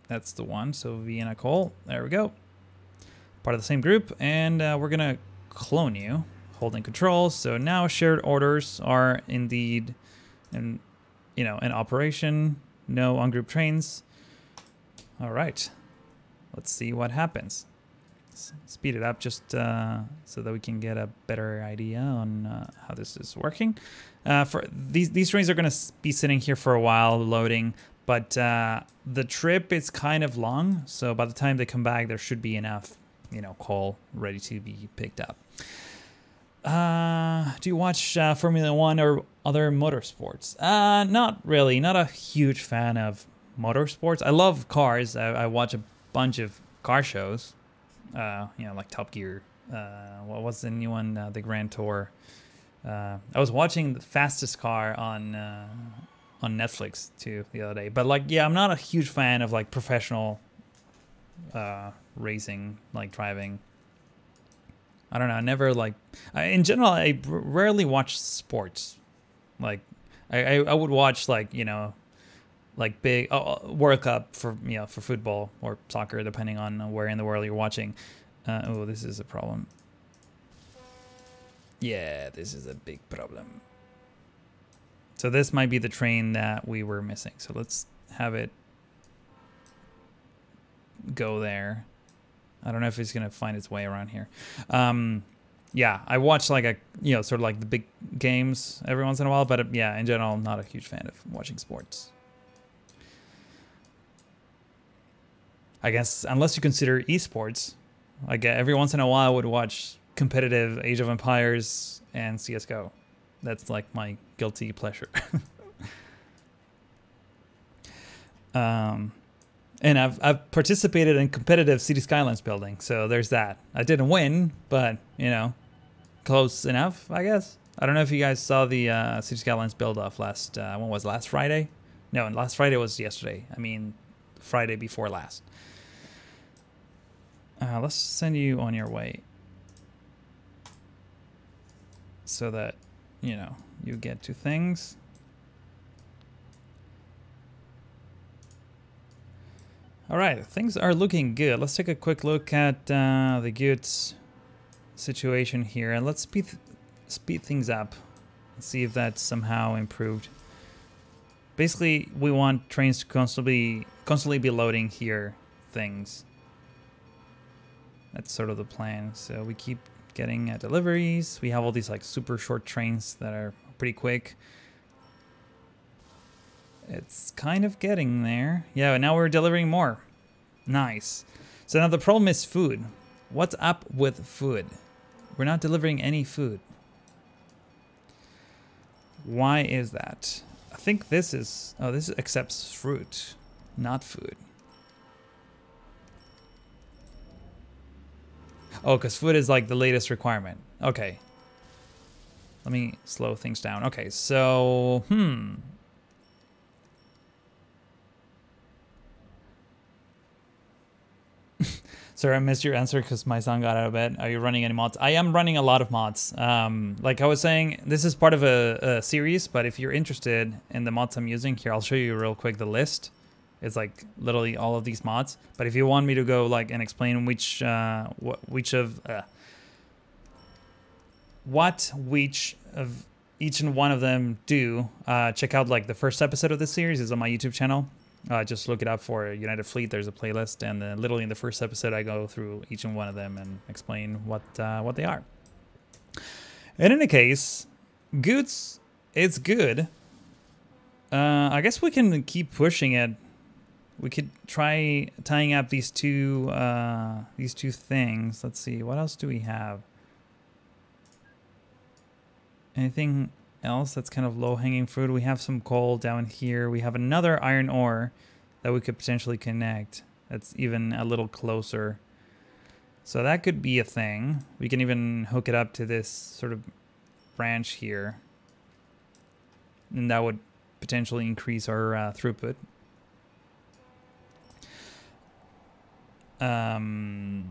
Speaker 1: that's the one. So Vienna coal, there we go. Part of the same group, and we're going to clone you, holding control. So now shared orders are indeed in operation. No ungrouped trains. All right, let's see what happens. Speed it up just so that we can get a better idea on how this is working. For these trains are going to be sitting here for a while loading, but the trip is kind of long, so by the time they come back, there should be enough, coal ready to be picked up. Do you watch Formula One or other motorsports? Not really. Not a huge fan of motorsports. I love cars. I watch a bunch of car shows. Like Top Gear. What was the new one? The Grand Tour. I was watching The Fastest Car on Netflix too the other day. But I'm not a huge fan of like professional racing, like driving. I don't know. I never in general, I rarely watch sports. Like I would watch like big World Cup for football or soccer, depending on where in the world you're watching. Oh, this is a problem. Yeah, this is a big problem. So this might be the train that we were missing. So let's have it go there. I don't know if it's gonna find its way around here. Yeah, I watch like sort of like the big games every once in a while, but yeah, in general, I'm not a huge fan of watching sports. I guess unless you consider esports, like every once in a while I would watch competitive Age of Empires and CSGO. That's like my guilty pleasure. And I've participated in competitive City Skylines building, so there's that. I didn't win, but close enough, I guess. I don't know if you guys saw the City Skylines build off last when was last Friday? No, and last Friday was yesterday. I mean Friday before last. Let's send you on your way so that you get to things. All right, things are looking good. Let's take a quick look at the goods situation here, and let's speed things up and see if that's somehow improved. Basically, we want trains to constantly be loading here things. That's sort of the plan. So we keep getting deliveries. We have all these like super short trains that are pretty quick. It's kind of getting there. Yeah, but now we're delivering more. Nice. So now the problem is food. What's up with food? We're not delivering any food. Why is that? I think this is... Oh, this accepts fruit, not food. Oh, because food is like the latest requirement. Okay. Let me slow things down. Okay, so... Sorry, I missed your answer because my son got out of bed. Are you running any mods? I am running a lot of mods. Like I was saying, this is part of a series, but if you're interested in the mods I'm using, here, I'll show you real quick the list. It's like literally all of these mods. But if you want me to go like and explain which of each and one of them do, check out like the first episode of this series is on my YouTube channel. Just look it up for United Fleet. There's a playlist, and literally in the first episode, I go through each and one of them and explain what they are. In any case, goods, it's good. I guess we can keep pushing it. We could try tying up these two things. Let's see, what else do we have? Anything else that's kind of low-hanging fruit? We have some coal down here. We have another iron ore that we could potentially connect. That's even a little closer. So that could be a thing. We can even hook it up to this sort of branch here. And that would potentially increase our throughput. I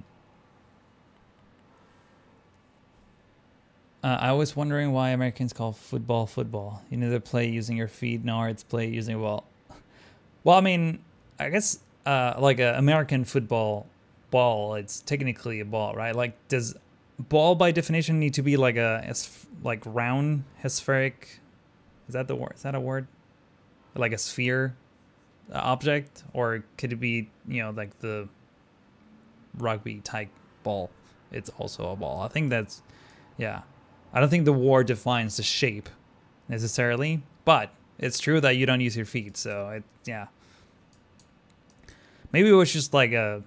Speaker 1: was wondering why Americans call football football. You neither play using your feet nor it's play using a ball. Well, I mean, I guess like an American football ball, it's technically a ball, right? Like, does ball by definition need to be like like round, hemispheric? Is that the word? Is that a word? Like a sphere object, or could it be, you know, like the rugby type ball? It's also a ball. I think that's, yeah. I don't think the word defines the shape necessarily, but it's true that you don't use your feet. So yeah. Maybe it was just like they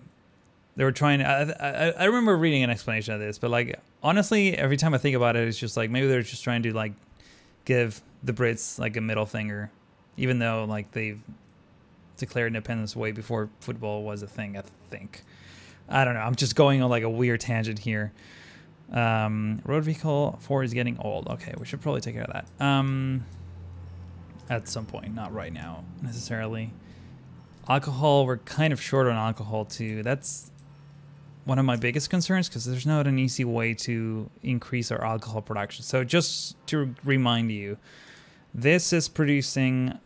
Speaker 1: were trying. I remember reading an explanation of this, but like honestly, every time I think about it, it's just like maybe they're just trying to like give the Brits like a middle finger, even though like they've declared independence way before football was a thing. I think. I don't know. I'm just going on like a weird tangent here. Road vehicle 4 is getting old. Okay, we should probably take care of that. At some point, not right now necessarily. Alcohol, we're kind of short on alcohol too. That's one of my biggest concerns because there's not an easy way to increase our alcohol production. So just to remind you, this is producing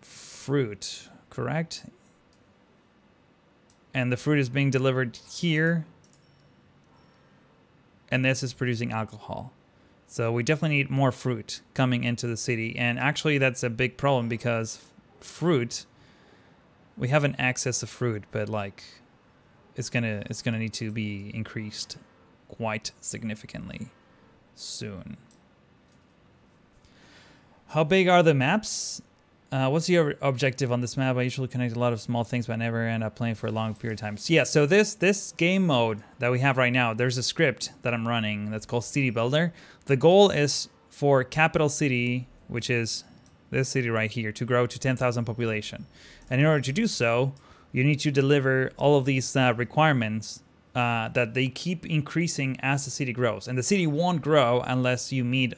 Speaker 1: fruit, correct? And the fruit is being delivered here. And this is producing alcohol. So we definitely need more fruit coming into the city. And actually that's a big problem because fruit, we have an excess of fruit, but like it's gonna need to be increased quite significantly soon. How big are the maps? What's your objective on this map? I usually connect a lot of small things, but I never end up playing for a long period of time. So yeah, so this game mode that we have right now, there's a script that I'm running that's called City Builder. The goal is for capital city, which is this city right here, to grow to 10,000 population. And in order to do so, you need to deliver all of these requirements that they keep increasing as the city grows. And the city won't grow unless you meet,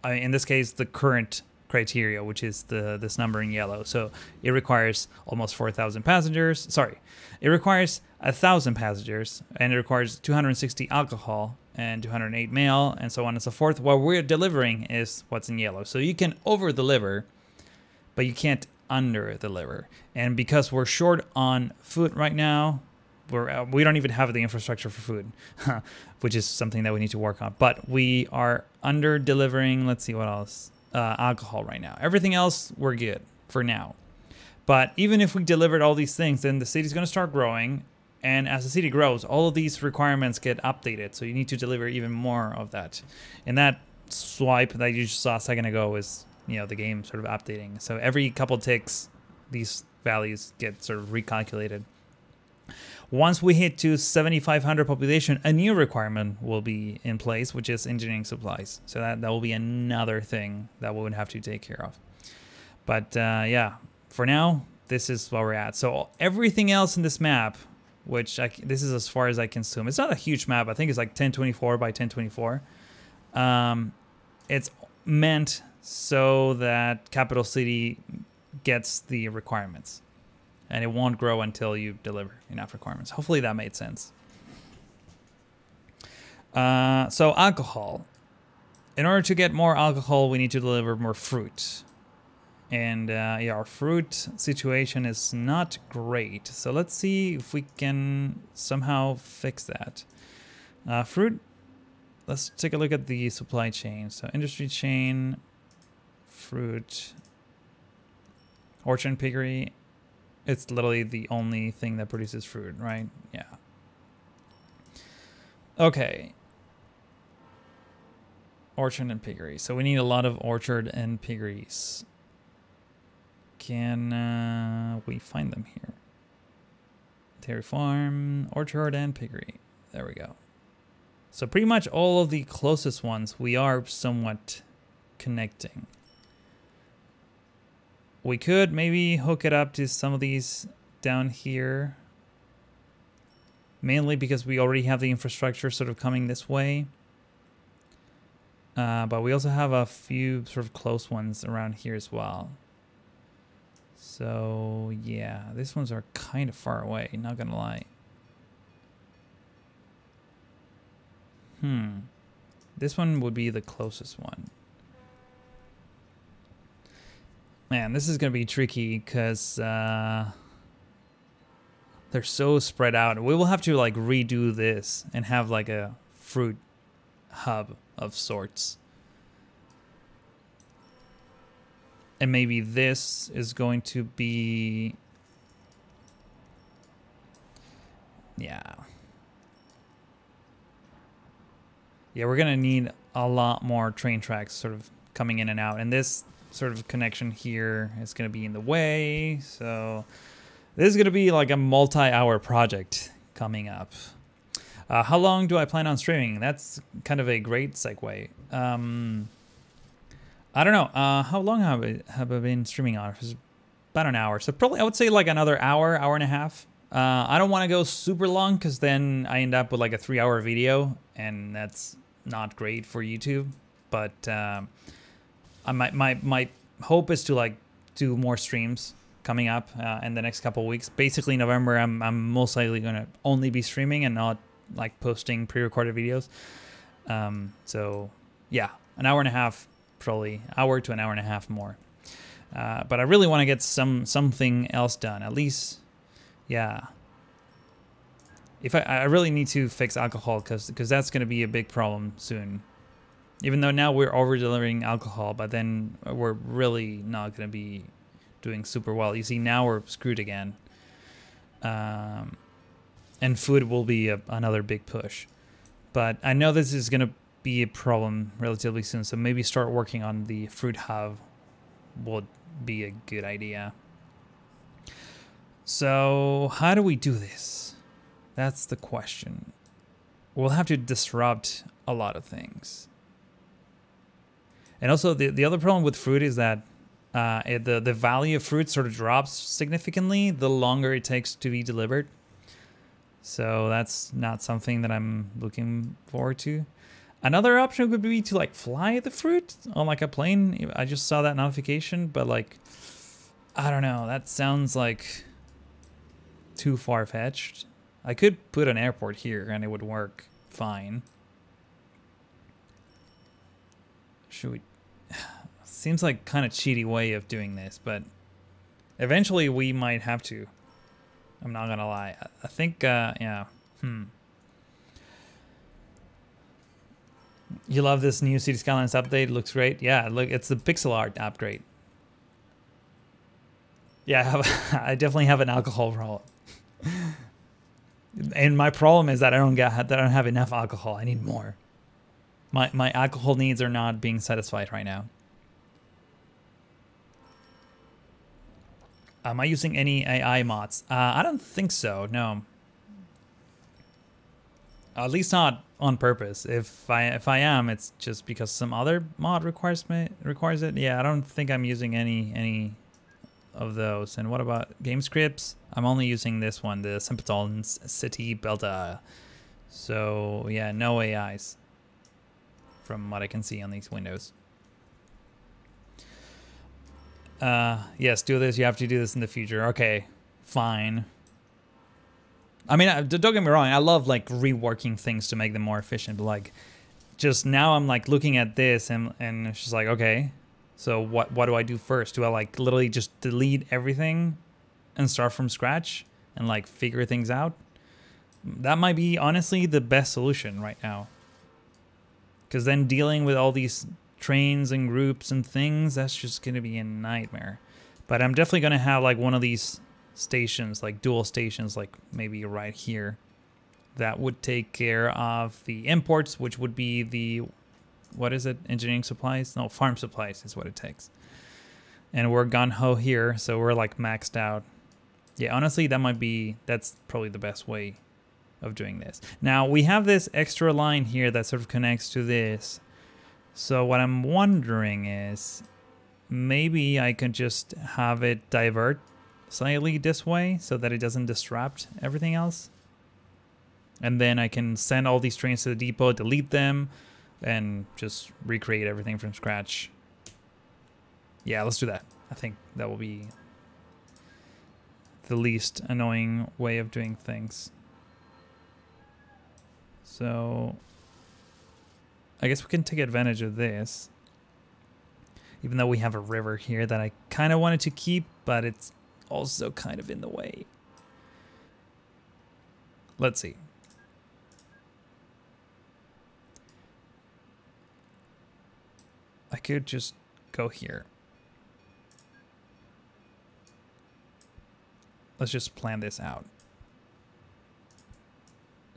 Speaker 1: in this case, the current criteria, which is this number in yellow. So it requires almost 4,000 passengers. Sorry, it requires 1,000 passengers, and it requires 260 alcohol and 208 mail, and so on and so forth. What we're delivering is what's in yellow. So you can over deliver, but you can't under deliver. And because we're short on food right now, we don't even have the infrastructure for food, which is something that we need to work on. But we are under delivering. Let's see what else. Alcohol right now. Everything else we're good for now. But even if we delivered all these things, then the city's going to start growing, and as the city grows, all of these requirements get updated. So you need to deliver even more of that. And that swipe that you just saw a second ago is, you know, the game sort of updating. So every couple ticks, these values get sort of recalculated. Once we hit to 7,500 population, a new requirement will be in place, which is engineering supplies. So that will be another thing that we would have to take care of. But yeah, for now, this is where we're at. So everything else in this map, which this is as far as I can zoom. It's not a huge map. I think it's like 1024 by 1024. It's meant so that capital city gets the requirements. And it won't grow until you deliver enough requirements. Hopefully that made sense. So alcohol. In order to get more alcohol, we need to deliver more fruit. And yeah, our fruit situation is not great. So let's see if we can somehow fix that. Fruit, let's take a look at the supply chain. So industry chain, fruit, orchard and piggery. It's literally the only thing that produces fruit, right? Yeah. Okay. Orchard and piggery. So we need a lot of orchard and piggeries. Can we find them here? Dairy farm, orchard and piggery. There we go. So pretty much all of the closest ones we are somewhat connecting. We could maybe hook it up to some of these down here. Mainly because we already have the infrastructure sort of coming this way. But we also have a few sort of close ones around here as well. So yeah, these ones are kind of far away, not gonna lie. This one would be the closest one. Man, this is going to be tricky because they're so spread out. We will have to like redo this and have like a fruit hub of sorts. And maybe this is going to be... Yeah. Yeah, we're going to need a lot more train tracks sort of coming in and out. And this sort of connection here is going to be in the way. So this is going to be like a multi-hour project coming up. How long do I plan on streaming? That's kind of a great segue. I don't know. How long have I been streaming on? It's about an hour. So probably I would say like another hour, hour and a half. I don't want to go super long because then I end up with like a 3-hour video and that's not great for YouTube. But my hope is to like do more streams coming up in the next couple of weeks. Basically November, I'm most likely going to only be streaming and not like posting pre-recorded videos. So yeah, an hour and a half, probably hour to an hour and a half more. But I really want to get something else done, at least. Yeah. If I really need to fix alcohol because that's going to be a big problem soon. Even though now we're over delivering alcohol, but then we're really not going to be doing super well. You see, now we're screwed again. And food will be another big push. But I know this is going to be a problem relatively soon, so maybe start working on the fruit hub would be a good idea. So how do we do this? That's the question. We'll have to disrupt a lot of things. And also the other problem with fruit is that the value of fruit sort of drops significantly the longer it takes to be delivered. So that's not something that I'm looking forward to. Another option would be to like fly the fruit on like a plane. I just saw that notification, but like, I don't know. That sounds like too far-fetched. I could put an airport here and it would work fine. Should we? Seems like kind of cheaty way of doing this, but eventually we might have to. I'm not gonna lie. I think, yeah. You love this new City Skylines update. It looks great. Yeah, look, it's the pixel art upgrade. Yeah, I definitely have an alcohol problem. And my problem is that I don't have enough alcohol. I need more. My alcohol needs are not being satisfied right now. Am I using any AI mods? I don't think so, no. At least not on purpose. If I am, it's just because some other mod requires it. Yeah, I don't think I'm using any of those. And what about game scripts? I'm only using this one, the Simpleton's City Builder. So yeah, no AIs from what I can see on these windows. Yes, do this. You have to do this in the future. Okay, fine. I mean, don't get me wrong. I love like reworking things to make them more efficient. But like, just now I'm like looking at this and it's just like, okay, so what do I do first? Do I like literally just delete everything and start from scratch and like figure things out? That might be honestly the best solution right now. Because then dealing with all these trains and groups and things, that's just going to be a nightmare. But I'm definitely going to have like one of these stations, like dual stations, like maybe right here, that would take care of the imports, which would be the, what is it, engineering supplies? No, farm supplies is what it takes. And we're gung-ho here, so we're like maxed out. Yeah, honestly, that's probably the best way of doing this. Now we have this extra line here that sort of connects to this. So what I'm wondering is maybe I could just have it divert slightly this way so that it doesn't disrupt everything else. And then I can send all these trains to the depot, delete them, and just recreate everything from scratch. Yeah, let's do that. I think that will be the least annoying way of doing things. So I guess we can take advantage of this. Even though we have a river here that I kind of wanted to keep, but it's also kind of in the way. Let's see. I could just go here. Let's just plan this out.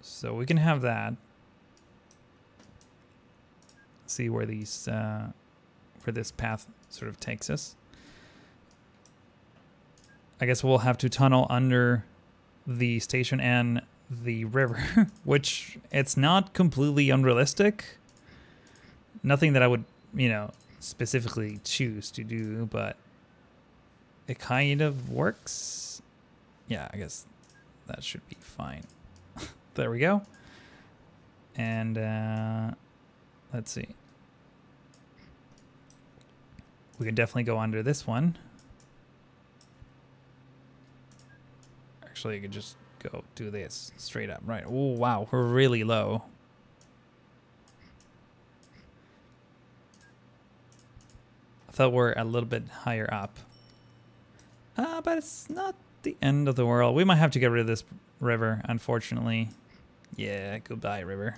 Speaker 1: So we can have that. See where these, where this path sort of takes us. I guess we'll have to tunnel under the station and the river, which it's not completely unrealistic. Nothing that I would, you know, specifically choose to do, but it kind of works. Yeah, I guess that should be fine. There we go. And let's see. We can definitely go under this one. Actually, I could just go do this straight up. Right. Oh, wow. We're really low. I thought we're a little bit higher up. But it's not the end of the world. We might have to get rid of this river, unfortunately. Yeah, goodbye, river.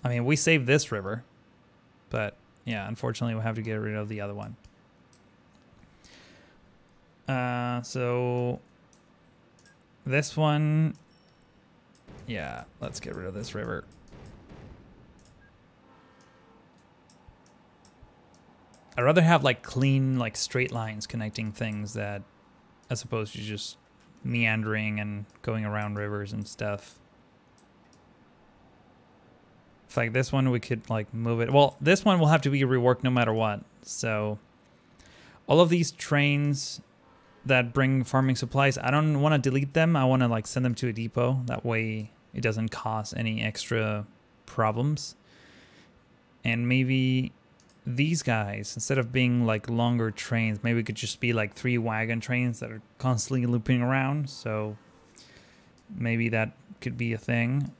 Speaker 1: I mean, we saved this river. But, yeah, unfortunately, we'll have to get rid of the other one. So this one, yeah, let's get rid of this river. I'd rather have like clean, like straight lines connecting things that, as opposed to just meandering and going around rivers and stuff. It's like this one, we could like move it. Well, this one will have to be reworked no matter what. So all of these trains that bring farming supplies, I don't want to delete them. I want to like send them to a depot. That way it doesn't cause any extra problems. And maybe these guys, instead of being like longer trains, maybe it could just be like 3 wagon trains that are constantly looping around. So maybe that could be a thing.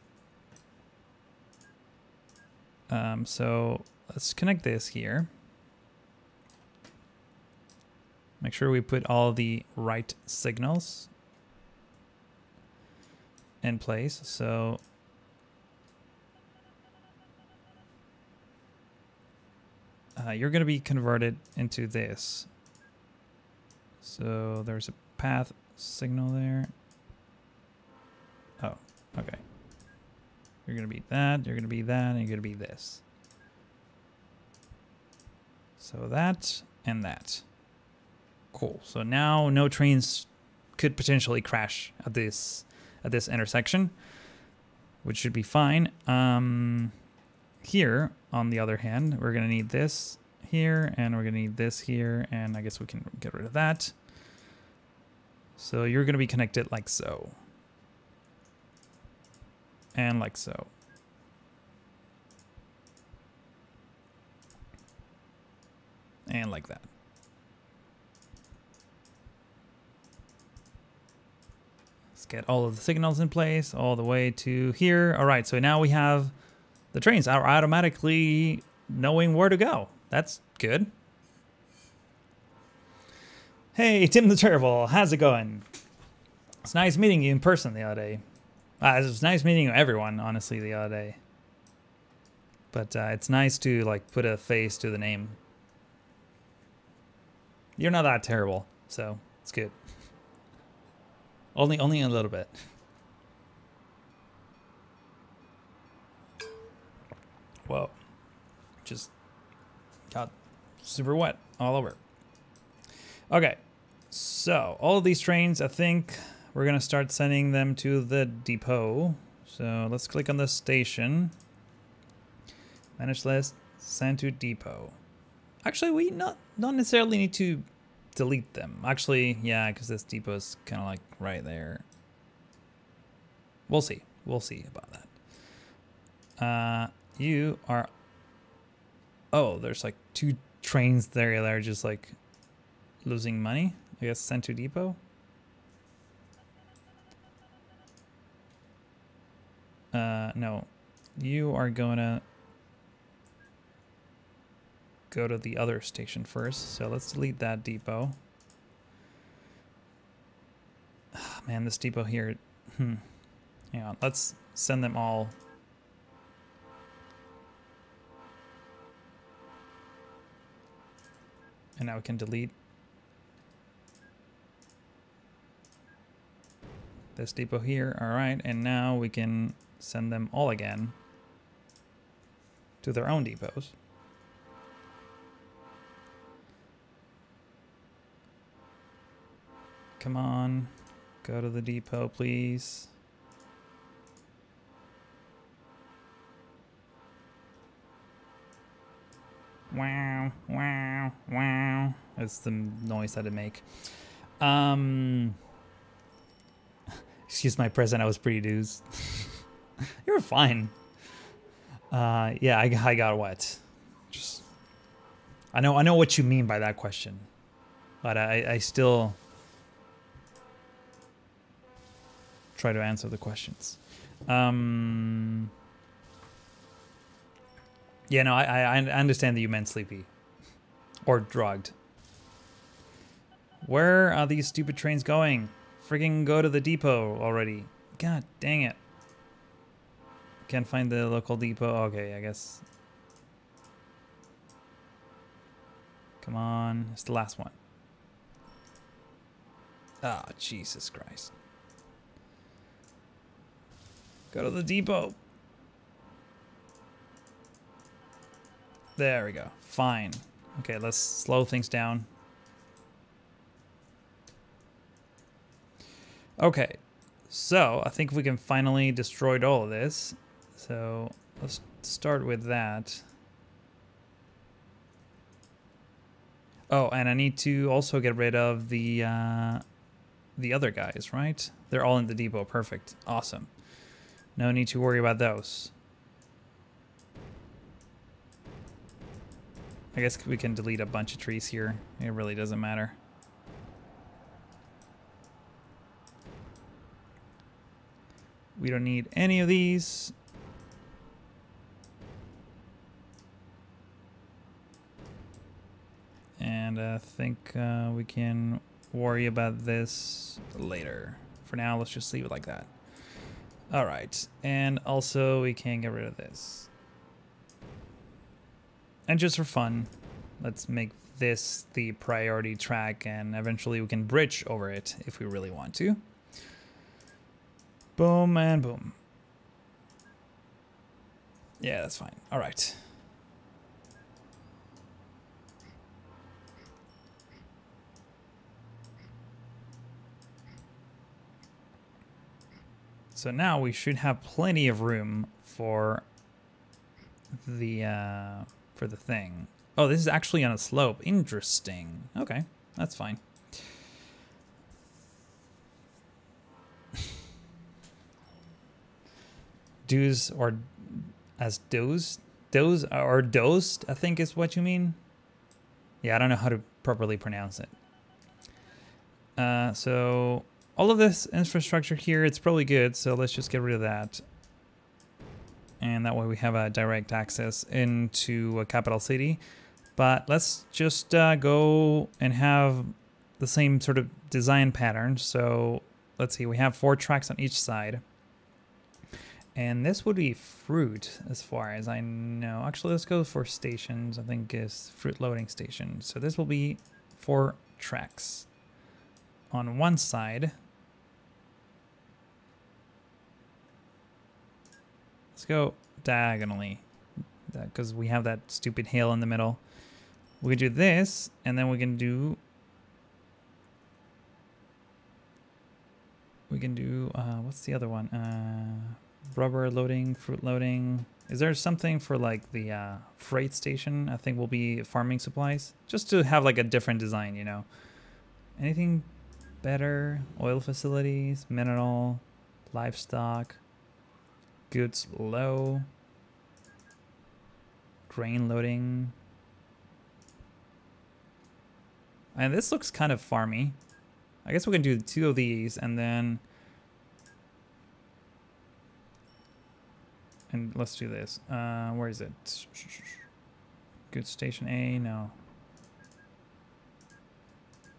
Speaker 1: So let's connect this here. Make sure we put all the right signals in place. So you're going to be converted into this. So there's a path signal there. Oh, okay. You're going to be that, you're going to be that, and you're going to be this. So that and that. Cool. So now no trains could potentially crash at this intersection, which should be fine. Here, on the other hand, we're going to need this here, and we're going to need this here, and I guess we can get rid of that. So you're going to be connected like so. And like so. And like that. Let's get all of the signals in place all the way to here. All right, so now we have the trains are automatically knowing where to go. That's good. Hey, Tim the Terrible, how's it going? It's nice meeting you in person the other day. It was nice meeting everyone, honestly, the other day. But it's nice to like put a face to the name. You're not that terrible, so it's good. Only a little bit. Whoa. Just got super wet all over. Okay. So, all of these trains, I think we're going to start sending them to the depot. So, let's click on the station. Manage list, send to depot. Actually, we don't necessarily need to delete them. Actually, yeah, because this depot is kind of like right there. We'll see. We'll see about that. You are... Oh, there's like 2 trains there that are just like losing money. I guess send to depot. No. You are gonna go to the other station first. So let's delete that depot. Oh, man, this depot here. Hang on. Let's send them all. And now we can delete this depot here. All right. And now we can send them all again to their own depots. Come on. Go to the depot, please. Wow, wow, wow. That's the noise that it make. Excuse my present, I was pretty dudes. You were fine. Yeah, I got what? Just I know what you mean by that question. But I still try to answer the questions. Yeah, no, I understand that you meant sleepy. Or drugged. Where are these stupid trains going? Friggin' go to the depot already. God dang it. Can't find the local depot. Okay, I guess. Come on. It's the last one. Ah, oh, Jesus Christ. Go to the depot. There we go. Fine. Okay, let's slow things down. Okay, so I think we can finally destroy all of this. So let's start with that. Oh, and I need to also get rid of the other guys, right? They're all in the depot. Perfect. Awesome. No need to worry about those. I guess we can delete a bunch of trees here. It really doesn't matter. We don't need any of these. And I think we can worry about this later. For now, let's just leave it like that. All right. And also we can get rid of this. And just for fun, let's make this the priority track, and eventually we can bridge over it if we really want to. Boom and boom. Yeah, that's fine. All right. So now we should have plenty of room for the thing. Oh, this is actually on a slope. Interesting. Okay, that's fine. Do's or as do's? Do's or dosed, I think is what you mean. Yeah, I don't know how to properly pronounce it. So all of this infrastructure here, it's probably good. So let's just get rid of that. And that way we have a direct access into a capital city. But let's just go and have the same sort of design pattern. So let's see, we have 4 tracks on each side. And this would be fruit as far as I know. Actually, let's go for stations. I think is fruit loading station. So this will be 4 tracks on one side. Let's go diagonally because we have that stupid hill in the middle. We can do this, and then we can do what's the other one? Rubber loading, fruit loading. Is there something for like the freight station? I think will be farming supplies, just to have like a different design, you know. Anything better? Oil facilities, mineral, livestock, goods low, grain loading. And this looks kind of farmy. I guess we can do 2 of these and then And let's do this. Where is it? Good station A, no.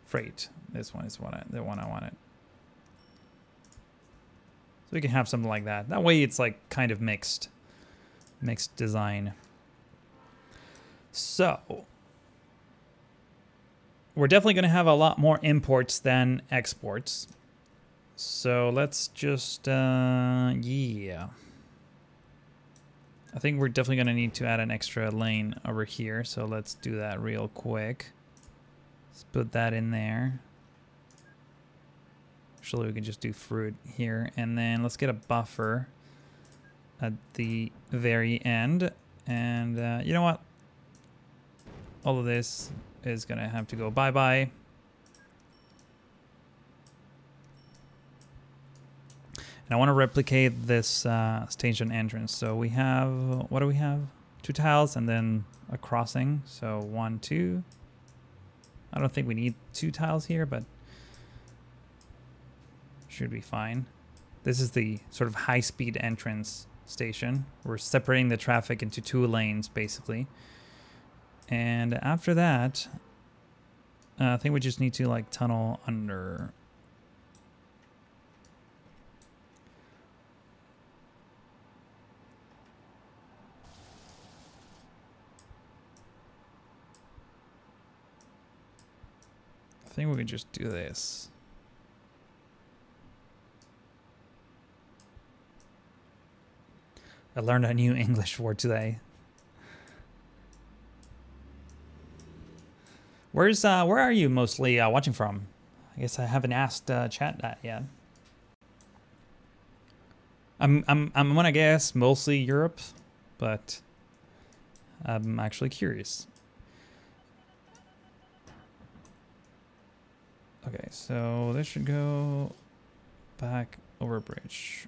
Speaker 1: Freight. This one is the one I wanted. So we can have something like that. That way it's like kind of mixed design. So we're definitely going to have a lot more imports than exports. So let's just, yeah. I think we're definitely going to need to add an extra lane over here. So let's do that real quick. Let's put that in there. Actually, we can just do fruit here. And then let's get a buffer at the very end. And you know what? All of this is going to have to go bye-bye. And I want to replicate this station entrance. So we have, what do we have? 2 tiles and then a crossing. So 1, 2. I don't think we need 2 tiles here, but should be fine. This is the sort of high-speed entrance station. We're separating the traffic into 2 lanes, basically. And after that, I think we just need to like tunnel under. I think we can just do this. I learned a new English word today. Where are you mostly watching from? I guess I haven't asked chat that yet. I'm gonna guess mostly Europe, but I'm actually curious. Okay, so this should go back over a bridge.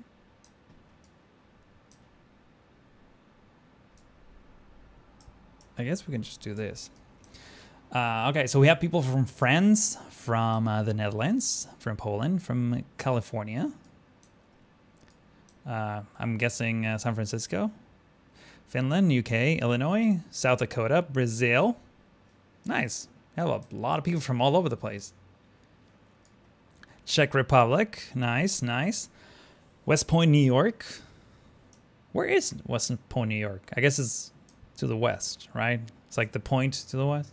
Speaker 1: I guess we can just do this. Okay, so we have people from France, from the Netherlands, from Poland, from California. I'm guessing San Francisco, Finland, UK, Illinois, South Dakota, Brazil. Nice. We have a lot of people from all over the place. Czech Republic. Nice, nice. West Point, New York. Where is West Point, New York? I guess it's to the west, right? It's like the point to the west.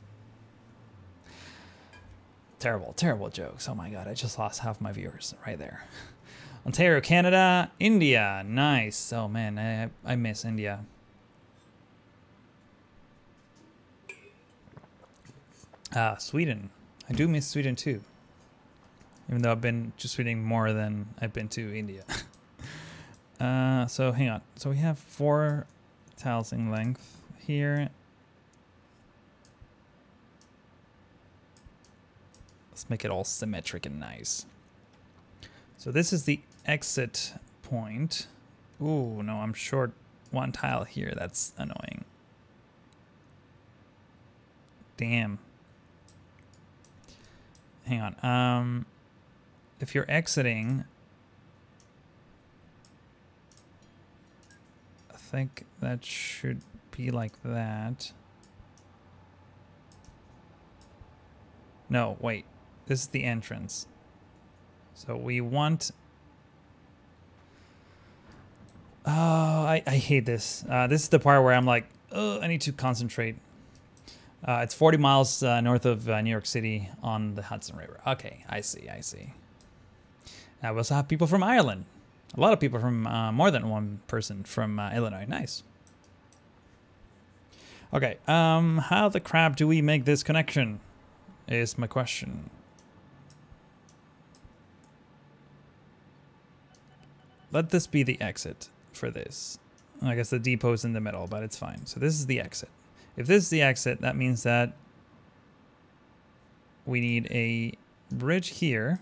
Speaker 1: Terrible, terrible jokes. Oh my god, I just lost half my viewers right there. Ontario, Canada, India. Nice. Oh man, I miss India. Sweden. I do miss Sweden too. Even though I've been to Sweden more than I've been to India. So hang on. So we have 4 tiles in length here. Let's make it all symmetric and nice. So this is the exit point. Ooh, no, I'm short 1 tile here. That's annoying. Damn. Hang on. If you're exiting, I think that should be like that. No, wait. This is the entrance. So we want... Oh, I hate this. This is the part where I'm like, oh, I need to concentrate. It's 40 miles north of New York City on the Hudson River. Okay, I see, I see. We also have people from Ireland. A lot of people from, more than one person from Illinois. Nice. Okay, how the crap do we make this connection is my question. Let this be the exit for this. I guess the depot's in the middle, but it's fine. So this is the exit. If this is the exit, that means that we need a bridge here.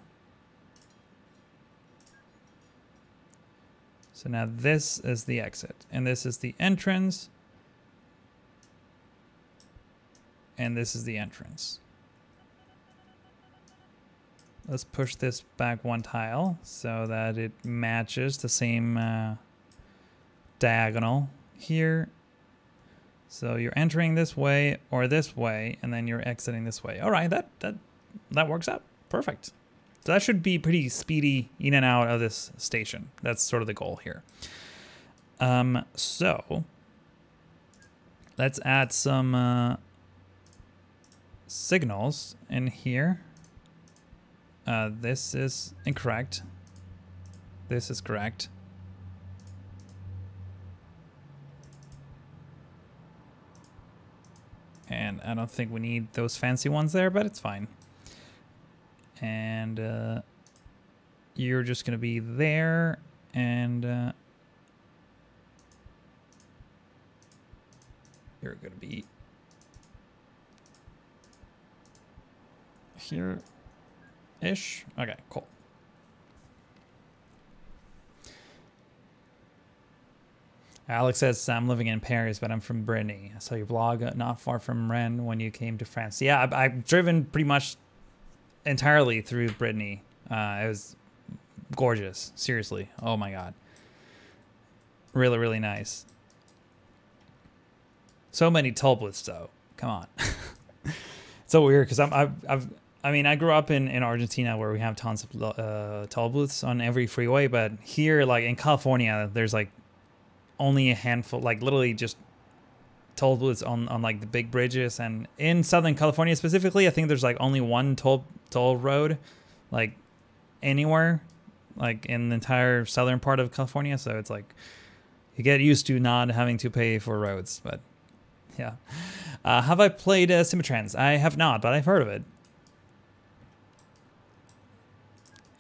Speaker 1: So now this is the exit, and this is the entrance, and this is the entrance. Let's push this back 1 tile so that it matches the same diagonal here. So you're entering this way or this way, and then you're exiting this way. All right, that works out perfect. So that should be pretty speedy in and out of this station. That's sort of the goal here. So let's add some signals in here. This is incorrect. This is correct. And I don't think we need those fancy ones there, but it's fine. And you're just gonna be there, and you're gonna be here-ish. Okay, cool. Alex says, I'm living in Paris, but I'm from Brittany. I saw your blog not far from Rennes when you came to France. Yeah, I've driven pretty much entirely through Brittany. It was gorgeous. Seriously. Oh my God. Really, really nice. So many toll booths though. Come on. So weird because I mean, I grew up in Argentina where we have tons of toll booths on every freeway, but here, like in California, there's like only a handful, like literally just toll booths on like the big bridges. And in Southern California specifically, I think there's like only one toll road, like anywhere, like in the entire southern part of California. So it's like you get used to not having to pay for roads. But yeah, have I played Symmetrans? I have not, but I've heard of it.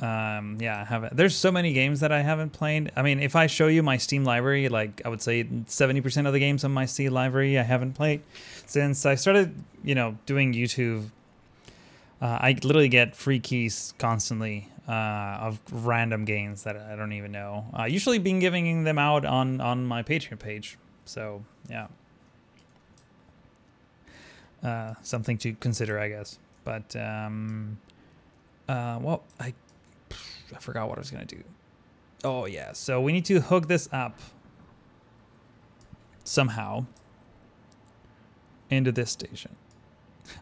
Speaker 1: Yeah, I haven't. There's so many games that I haven't played. I mean, if I show you my Steam library, like I would say 70% of the games on my Steam library I haven't played. Since I started, you know, doing YouTube, I literally get free keys constantly of random games that I don't even know. Usually been giving them out on my Patreon page. So, yeah. Something to consider, I guess. But, well, I forgot what I was going to do. Oh, yeah. So we need to hook this up somehow into this station.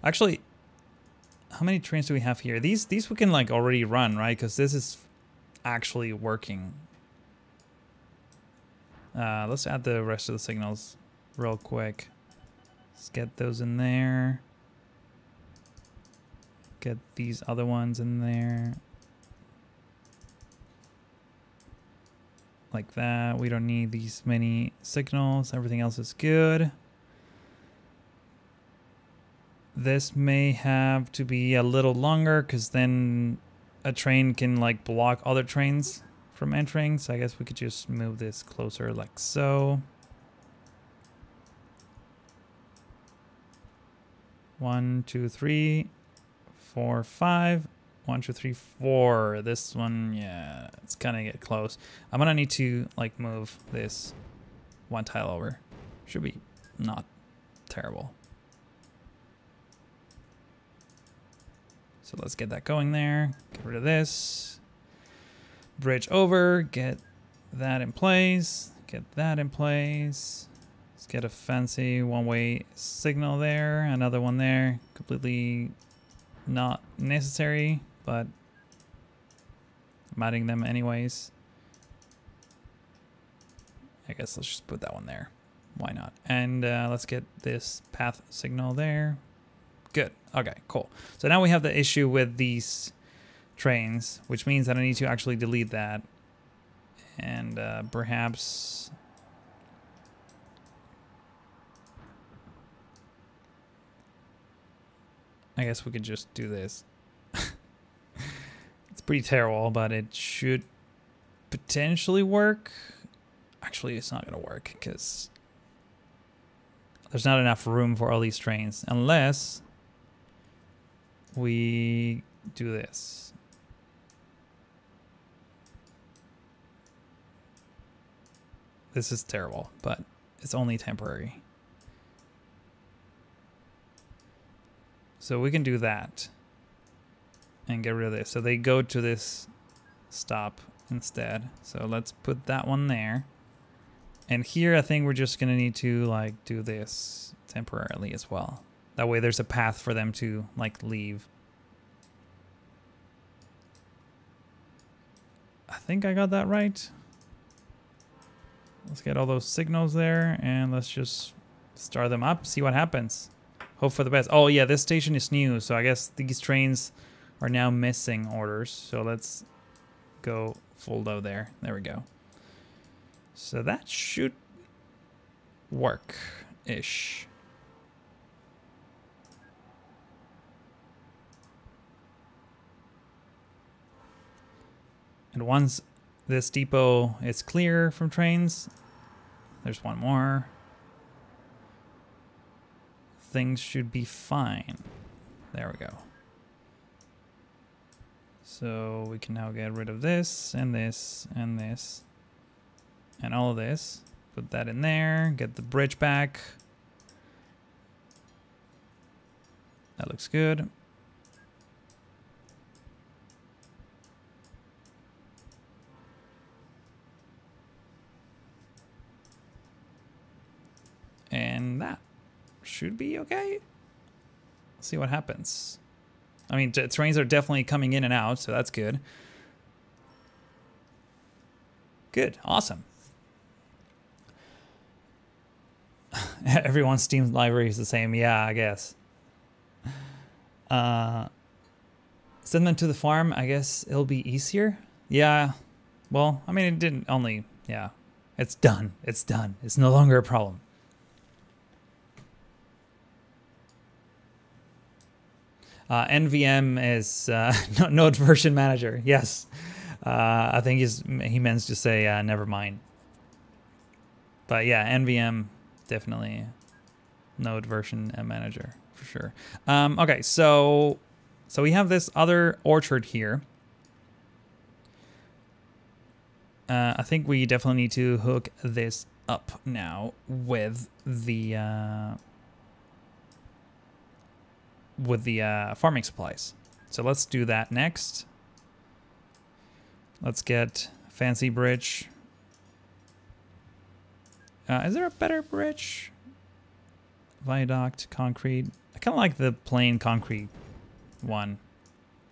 Speaker 1: Actually, how many trains do we have here? These we can like already run, right? Because this is actually working. Let's add the rest of the signals real quick. Let's get those in there. Get these other ones in there. Like that. We don't need these many signals. Everything else is good. This may have to be a little longer because then a train can like block other trains from entering. So I guess we could just move this closer like so. 1, 2, 3, 4, 5. 1, 2, 3, 4. This one, yeah, it's kind of get close. I'm gonna need to like move this one tile over. Should be not terrible. So let's get that going there. Get rid of this. Bridge over. Get that in place. Get that in place. Let's get a fancy one-way signal there. Another one there. Completely not necessary, but I'm adding them anyways. I guess let's just put that one there. Why not? And let's get this path signal there. Good. Okay, cool. So now we have the issue with these trains, which means that I need to actually delete that. And perhaps... I guess we could just do this. It's pretty terrible, but it should potentially work. Actually, it's not going to work because there's not enough room for all these trains unless we do this. This is terrible, but it's only temporary. So we can do that and get rid of this. So they go to this stop instead. So let's put that one there. And here, I think we're just gonna need to like do this temporarily as well. That way there's a path for them to like leave. I think I got that right. Let's get all those signals there and let's just start them up, see what happens. Hope for the best. Oh yeah, this station is new, so I guess these trains are now missing orders. So let's go full load there. There we go. So that should work-ish. And once this depot is clear from trains, there's one more. Things should be fine. There we go. So we can now get rid of this and this and this and all of this. Put that in there, get the bridge back. That looks good. And that should be okay. Let's see what happens. I mean, trains are definitely coming in and out, so that's good. Good, awesome. Everyone's Steam library is the same. Yeah, I guess. Send them to the farm. I guess it'll be easier. Yeah. Well, I mean, it didn't only... Yeah. It's done. It's done. It's no longer a problem. NVM is Node version manager. Yes. I think he meant to say never mind. But yeah, NVM definitely Node version manager for sure. Okay, so we have this other orchard here. I think we definitely need to hook this up now with the farming supplies. So let's do that next. Let's get fancy bridge. Is there a better bridge? Viaduct, concrete. I kind of like the plain concrete one.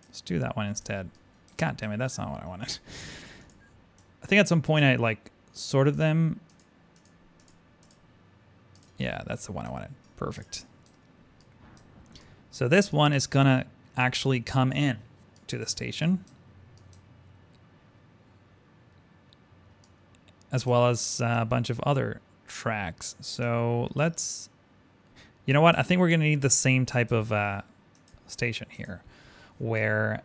Speaker 1: Let's do that one instead. God damn it, that's not what I wanted. I think at some point I like sorted them. Yeah, that's the one I wanted. Perfect. So this one is gonna actually come in to the station, as well as a bunch of other tracks. So let's, you know what? I think we're gonna need the same type of station here, where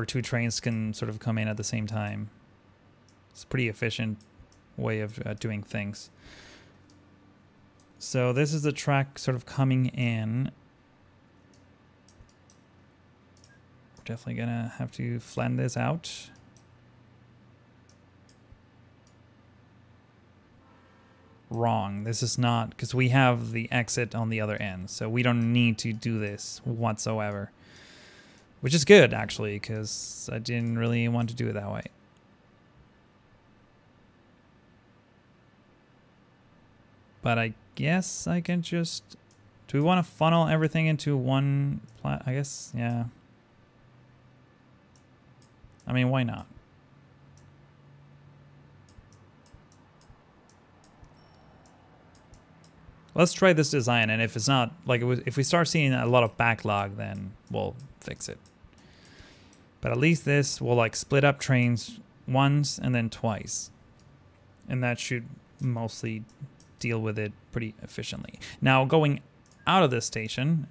Speaker 1: two trains can sort of come in at the same time. It's a pretty efficient way of doing things. So this is the track sort of coming in. We're definitely gonna have to flatten this out. Wrong, this is not, because we have the exit on the other end, so we don't need to do this whatsoever. Which is good, actually, because I didn't really want to do it that way. But I guess I can just... Do we want to funnel everything into one... I guess, yeah. I mean, why not? Let's try this design, and if it's not... Like, if we start seeing a lot of backlog, then we'll fix it. But at least this will, like, split up trains once and then twice. And that should mostly... deal with it pretty efficiently. Now, going out of this station,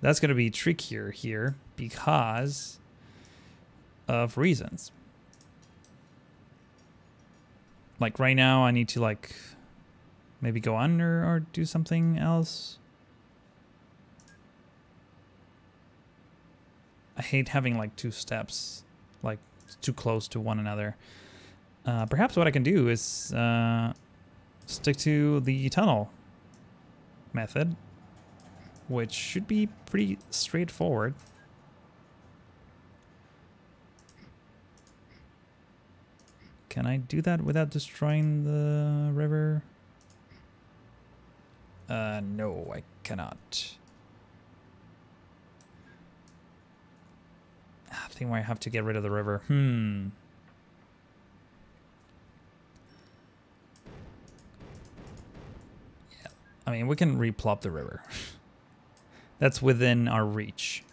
Speaker 1: that's going to be trickier here because of reasons. Like right now, I need to like maybe go under or do something else. I hate having like two steps like too close to one another. Perhaps what I can do is stick to the tunnel method, which should be pretty straightforward. Can I do that without destroying the river? No, I cannot. I think I have to get rid of the river. Yeah, I mean, we can replop the river. That's within our reach.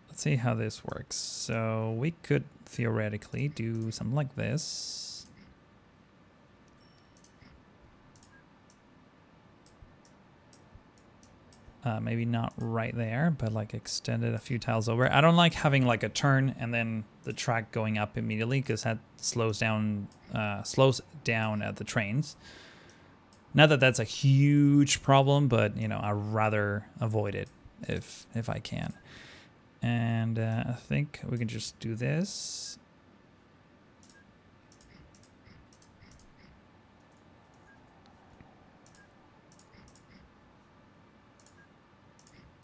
Speaker 1: Let's see how this works. So we could theoretically do something like this. Maybe not right there, but like extend it a few tiles over. I don't like having like a turn and then the track going up immediately because that slows down at the trains. Not that that's a huge problem, but you know, I'd rather avoid it if I can. And I think we can just do this.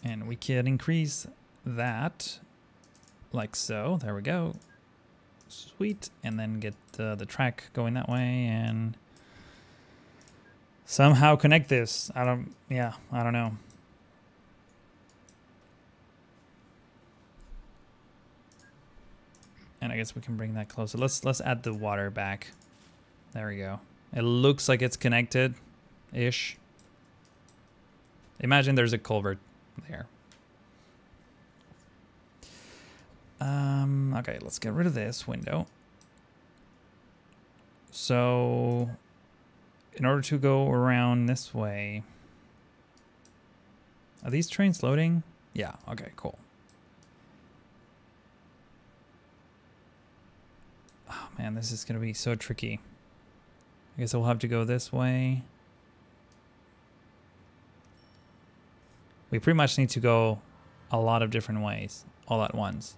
Speaker 1: And we can increase that like so. There we go. Sweet. And then get the track going that way and somehow connect this. I don't know. And I guess we can bring that closer. Let's add the water back. There we go. It looks like it's connected-ish. Imagine there's a culvert there. Okay, let's get rid of this window. So, in order to go around this way, are these trains loading? Yeah, okay, cool. Oh man, this is gonna be so tricky. I guess I'll have to go this way. We pretty much need to go a lot of different ways all at once.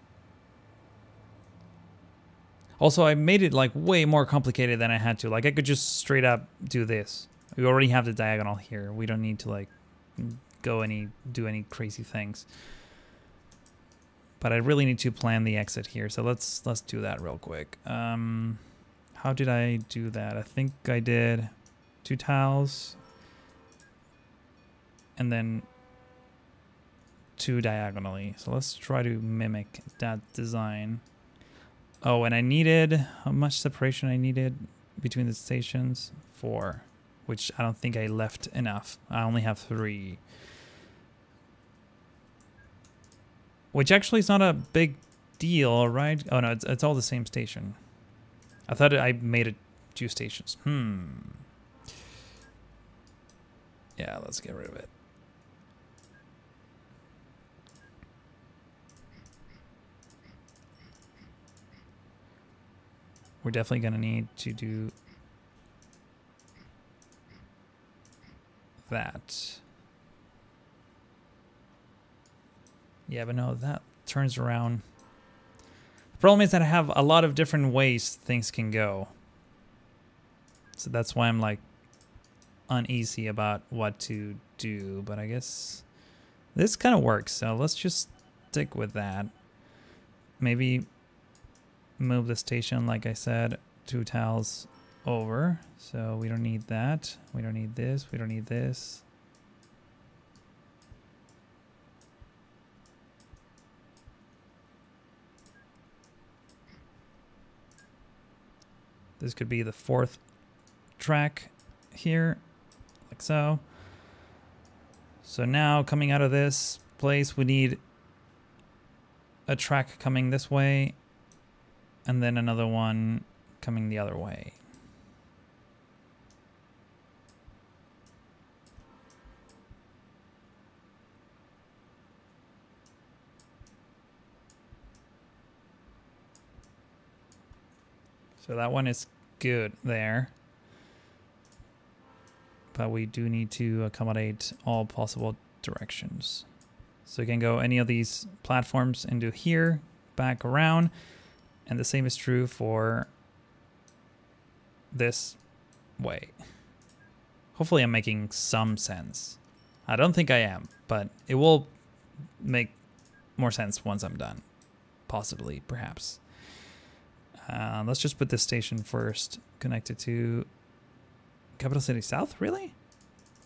Speaker 1: Also, I made it like way more complicated than I had to. Like I could just straight up do this. We already have the diagonal here. We don't need to like do any crazy things. But I really need to plan the exit here. So let's do that real quick. How did I do that? I think I did 2 tiles and then 2 diagonally. So let's try to mimic that design. Oh, and I needed, how much separation I needed between the stations? 4, which I don't think I left enough. I only have 3. Which actually is not a big deal, right? Oh no, it's all the same station. I thought I made it 2 stations. Yeah, let's get rid of it. We're definitely gonna need to do that. Yeah, but no, that turns around. The problem is that I have a lot of different ways things can go. So that's why I'm like uneasy about what to do, but I guess this kind of works. So let's just stick with that. Maybe move the station, like I said, 2 tiles over. So we don't need that. We don't need this. We don't need this. This could be the 4th track here, like so. So now coming out of this place, we need a track coming this way and then another one coming the other way. So that one is good there. But we do need to accommodate all possible directions. So you can go any of these platforms into here, back around. And the same is true for this way. Hopefully I'm making some sense. I don't think I am, but it will make more sense once I'm done. Possibly, perhaps. Let's just put this station first. Connected to Capital City South, really?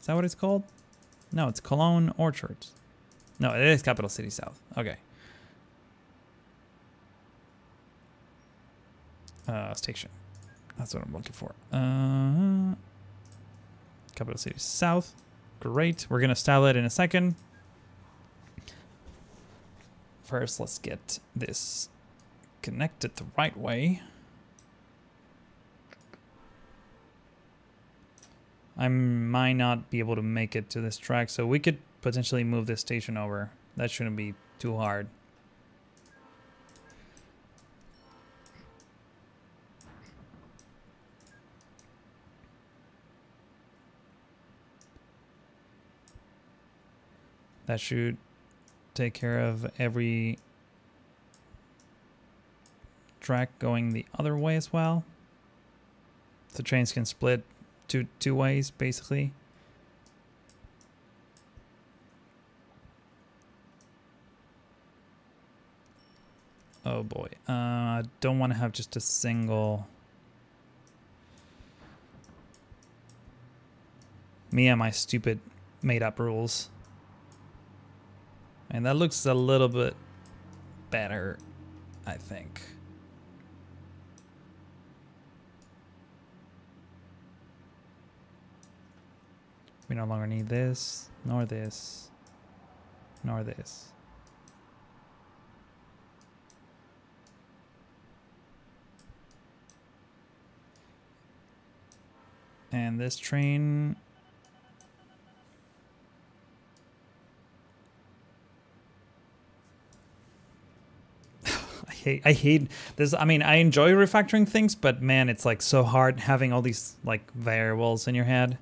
Speaker 1: Is that what it's called? No, it's Cologne Orchards. No, it is Capital City South. Okay. Station. That's what I'm looking for. Capital City South. Great. We're going to style it in a second. First, let's get this connected the right way. I might not be able to make it to this track, so we could potentially move this station over. That shouldn't be too hard. That should take care of every track going the other way as well. The trains can split two ways, basically. Oh boy. I don't want to have just a single... Me and my stupid made-up rules. And that looks a little bit better, I think. We no longer need this, nor this, nor this. And this train... I hate this. I mean, I enjoy refactoring things, but man, it's like so hard having all these like variables in your head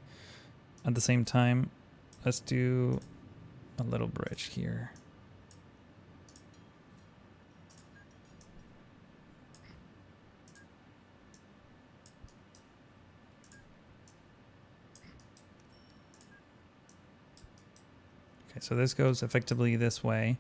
Speaker 1: at the same time. Let's do a little bridge here. Okay, so this goes effectively this way.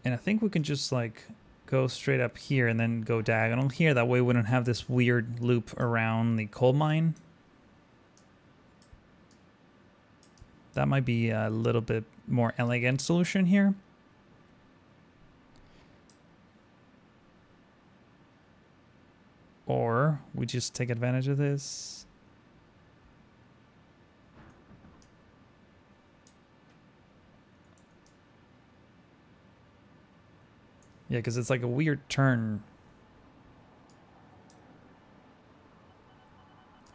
Speaker 1: And I think we can just like go straight up here and then go diagonal here. That way we don't have this weird loop around the coal mine. That might be a little bit more elegant solution here. Or we just take advantage of this. Yeah, because it's like a weird turn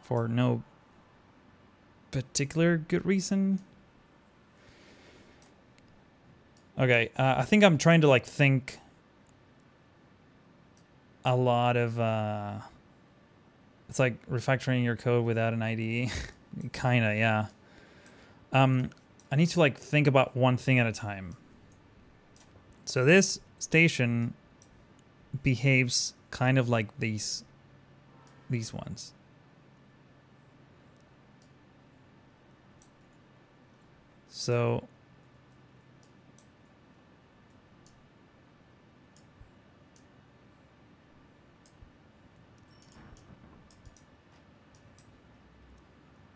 Speaker 1: for no particular good reason. Okay, I think I'm trying to like think a lot of it's like refactoring your code without an IDE. Kinda, yeah. I need to like think about one thing at a time. So this station behaves kind of like these ones. So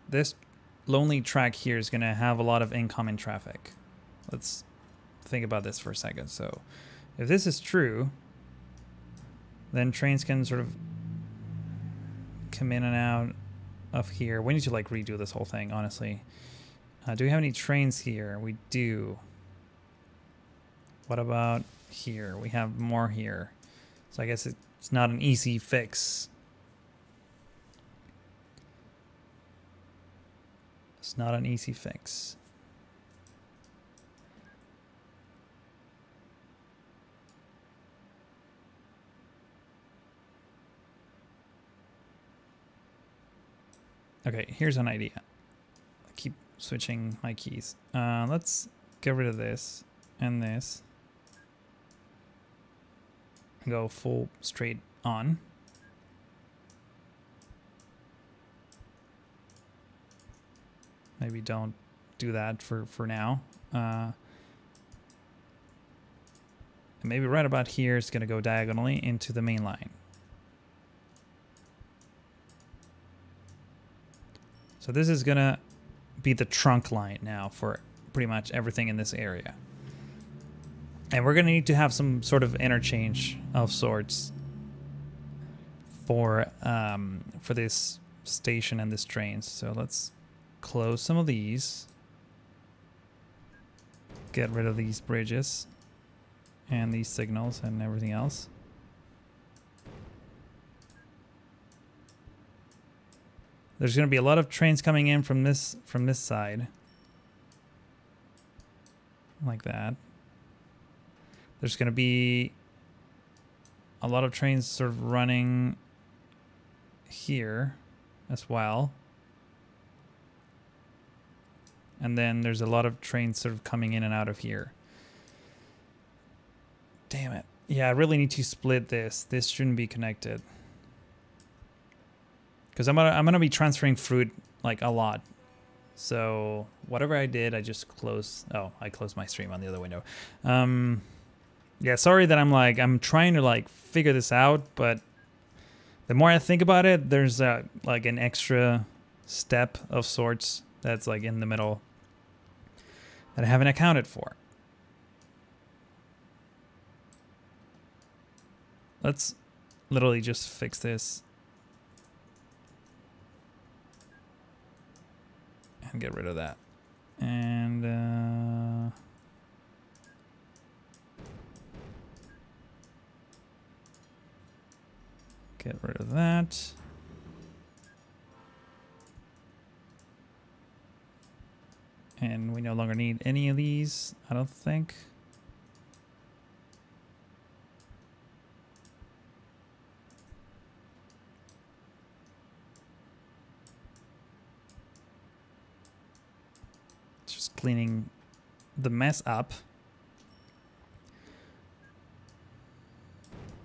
Speaker 1: this lonely track here is going to have a lot of incoming traffic. Let's think about this for a second. So if this is true, then trains can sort of come in and out of here. We need to like redo this whole thing, honestly. Do we have any trains here? We do. What about here? We have more here. So I guess it's not an easy fix. It's not an easy fix. Okay, here's an idea. I keep switching my keys. Let's get rid of this and this. Go full straight on. Maybe don't do that for now. Maybe right about here it's going to go diagonally into the main line. So this is going to be the trunk line now for pretty much everything in this area. And we're going to need to have some sort of interchange of sorts for this station and this train. So let's close some of these. Get rid of these bridges and these signals and everything else. There's going to be a lot of trains coming in from this side. Like that. There's going to be a lot of trains sort of running here as well. And then there's a lot of trains sort of coming in and out of here. Damn it. Yeah, I really need to split this. This shouldn't be connected. Because I'm gonna be transferring fruit like a lot. So whatever I did, I just closed. Oh, I closed my stream on the other window. Yeah, sorry that I'm trying to like figure this out, but the more I think about it, there's like an extra step of sorts that's like in the middle that I haven't accounted for. Let's literally just fix this and get rid of that. And get rid of that. And we no longer need any of these, I don't think. Just cleaning the mess up.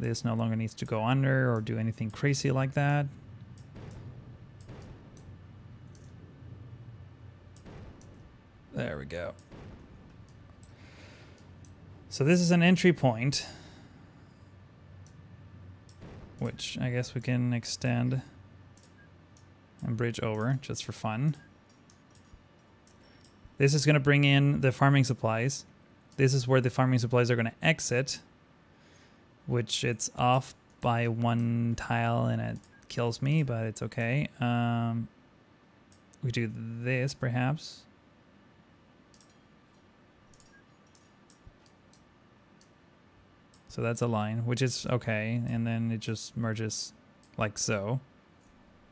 Speaker 1: This no longer needs to go under or do anything crazy like that. There we go. So this is an entry point, which I guess we can extend and bridge over just for fun. This is going to bring in the farming supplies. This is where the farming supplies are going to exit, which it's off by one tile and it kills me, but it's okay. We do this perhaps. So that's a line, which is okay. And then it just merges like so,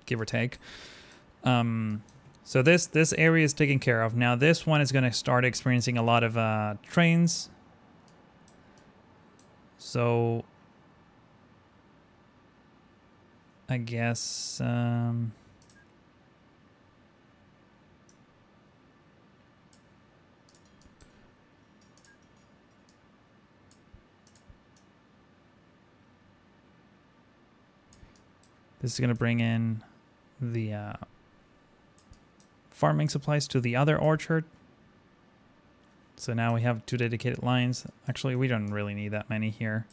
Speaker 1: give or take. So this area is taken care of. Now this one is going to start experiencing a lot of trains. So I guess this is going to bring in the farming supplies to the other orchard. So now we have 2 dedicated lines. Actually, we don't really need that many here.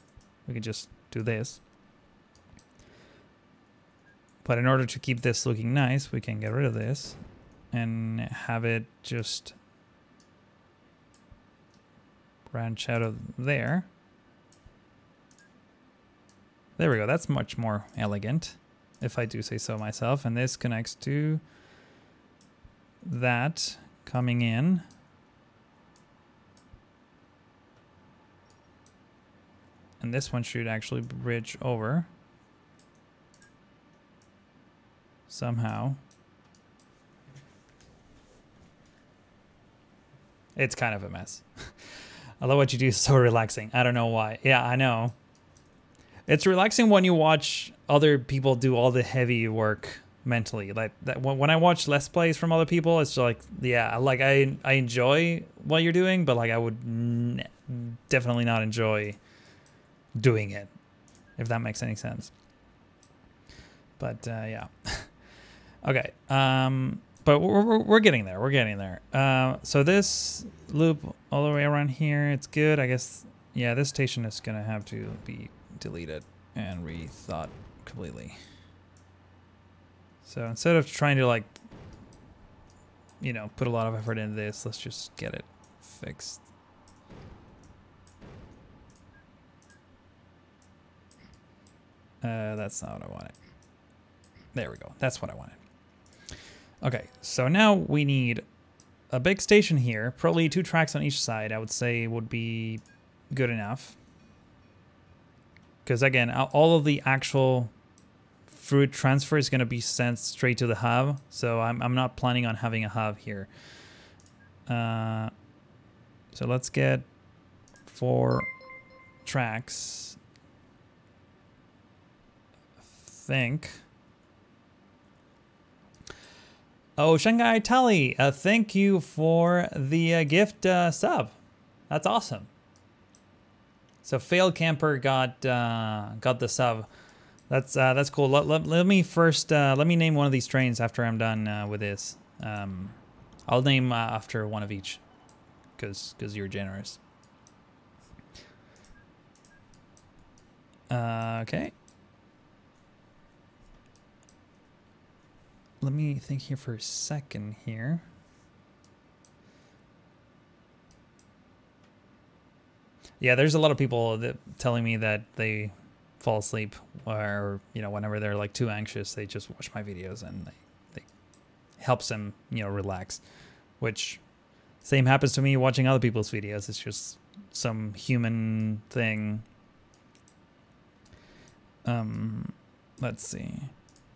Speaker 1: We can just do this. But in order to keep this looking nice, we can get rid of this and have it just branch out of there. There we go. That's much more elegant, if I do say so myself. And this connects to that coming in. And this one should actually bridge over somehow. It's kind of a mess. I love what you do. It's so relaxing. I don't know why. Yeah, I know. It's relaxing when you watch other people do all the heavy work mentally. Like that, when I watch Let's Plays from other people, it's like, yeah, like I enjoy what you're doing, but like I would definitely not enjoy doing it, if that makes any sense. But yeah. Okay. But we're getting there. We're getting there. So this loop all the way around here, it's good. I guess, yeah, this station is going to have to be deleted and rethought completely. So instead of trying to, like, you know, put a lot of effort into this, let's just get it fixed. That's not what I wanted. There we go. That's what I wanted. Okay, so now we need a big station here. Probably 2 tracks on each side, I would say, would be good enough. Because again, all of the actual fruit transfer is going to be sent straight to the hub. So I'm not planning on having a hub here. So let's get 4 tracks. Think. Oh, Shanghai Tally, thank you for the gift sub. That's awesome. So Failed Camper got the sub. That's cool. Let me first let me name one of these trains after I'm done with this. I'll name after one of each, because you're generous. Okay. Let me think here for a second here. Yeah, there's a lot of people that telling me that they fall asleep, or, you know, whenever they're like too anxious, they just watch my videos and they helps them, you know, relax. Which same happens to me watching other people's videos. It's just some human thing. Let's see.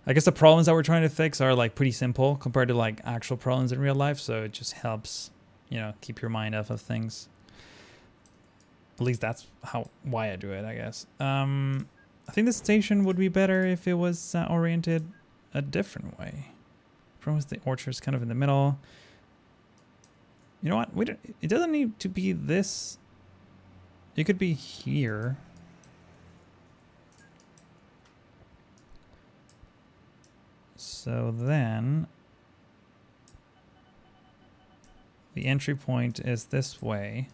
Speaker 1: I guess the problems that we're trying to fix are like pretty simple compared to like actual problems in real life. So it just helps, you know, keep your mind off of things. At least that's why I do it, I guess. I think the station would be better if it was oriented a different way. From the orchard's kind of in the middle. You know what? It doesn't need to be this. It could be here. So then the entry point is this way.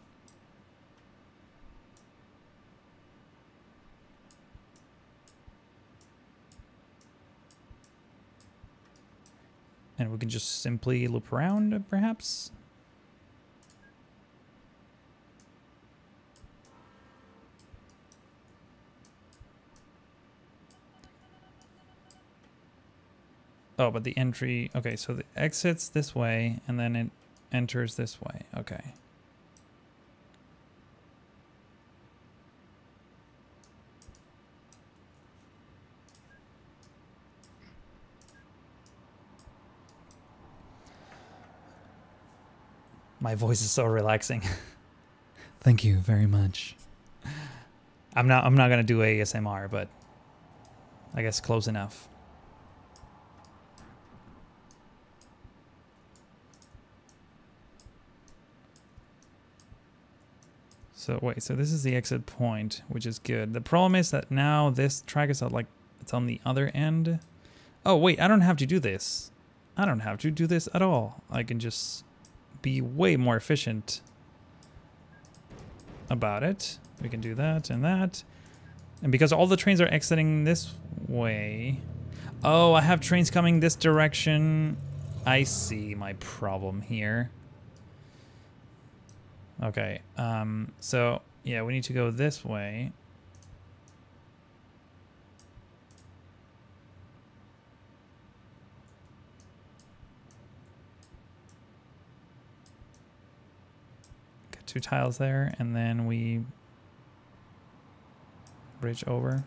Speaker 1: And we can just simply loop around, perhaps. Oh, but the entry, okay, so the exit's this way, and then it enters this way, okay. My voice is so relaxing. Thank you very much. I'm not gonna do ASMR, but I guess close enough. So wait, so this is the exit point, which is good. The problem is that now this track is like, it's on the other end. Oh wait, I don't have to do this. I don't have to do this at all. I can just be way more efficient about it. We can do that and that. And because all the trains are exiting this way. Oh, I have trains coming this direction. I see my problem here. Okay, so yeah, we need to go this way. Got 2 tiles there, and then we bridge over.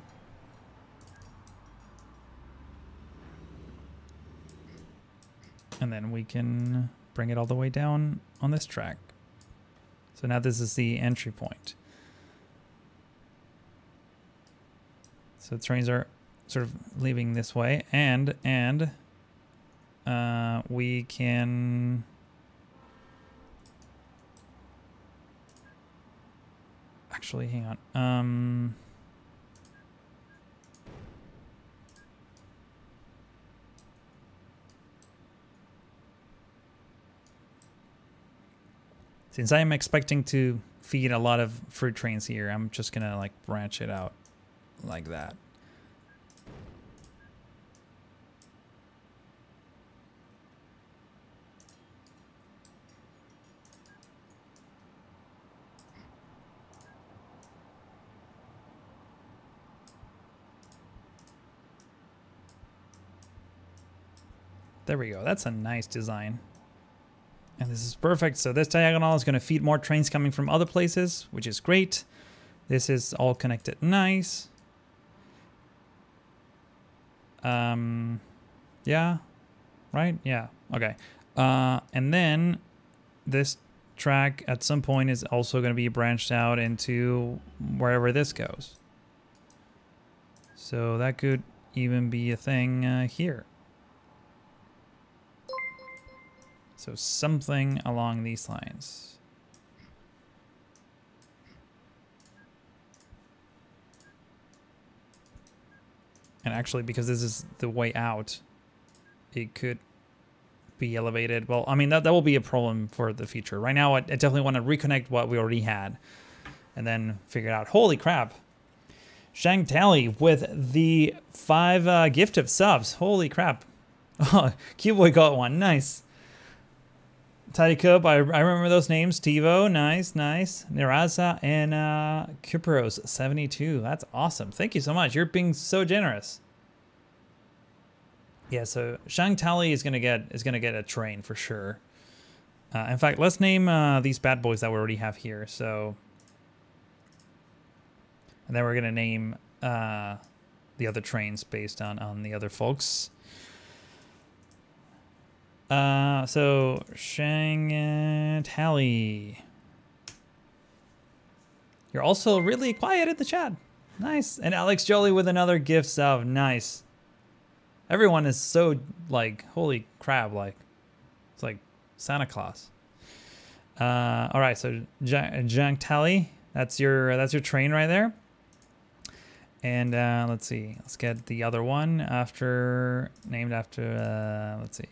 Speaker 1: And then we can bring it all the way down on this track. So now this is the entry point. So trains are sort of leaving this way, and we can actually hang on. Since I am expecting to feed a lot of fruit trains here, I'm just gonna like branch it out like that. There we go. That's a nice design. And this is perfect. So this diagonal is going to feed more trains coming from other places, which is great. This is all connected nice. Yeah, right? Yeah, okay. And then this track at some point is also going to be branched out into wherever this goes. So that could even be a thing here. So something along these lines. And actually, because this is the way out, it could be elevated. Well, I mean, that will be a problem for the future. Right now, I definitely want to reconnect what we already had and then figure it out. Holy crap. Shang Tally with the 5 gift of subs. Holy crap. Oh, Q-Boy got one. Nice. Tidy Cup, I remember those names. Tivo, nice, nice. Niraza and Kuperos 72. That's awesome. Thank you so much. You're being so generous. Yeah, so Shang Tally is gonna get a train for sure. In fact, let's name these bad boys that we already have here. So, and then we're gonna name the other trains based on the other folks. So Shang Tally. You're also really quiet in the chat. Nice. And Alex Jolie with another gift sub. Nice. Everyone is so like, holy crap, like it's like Santa Claus. All right, so Shang Tally, that's your train right there. And let's see, let's get the other one named after let's see.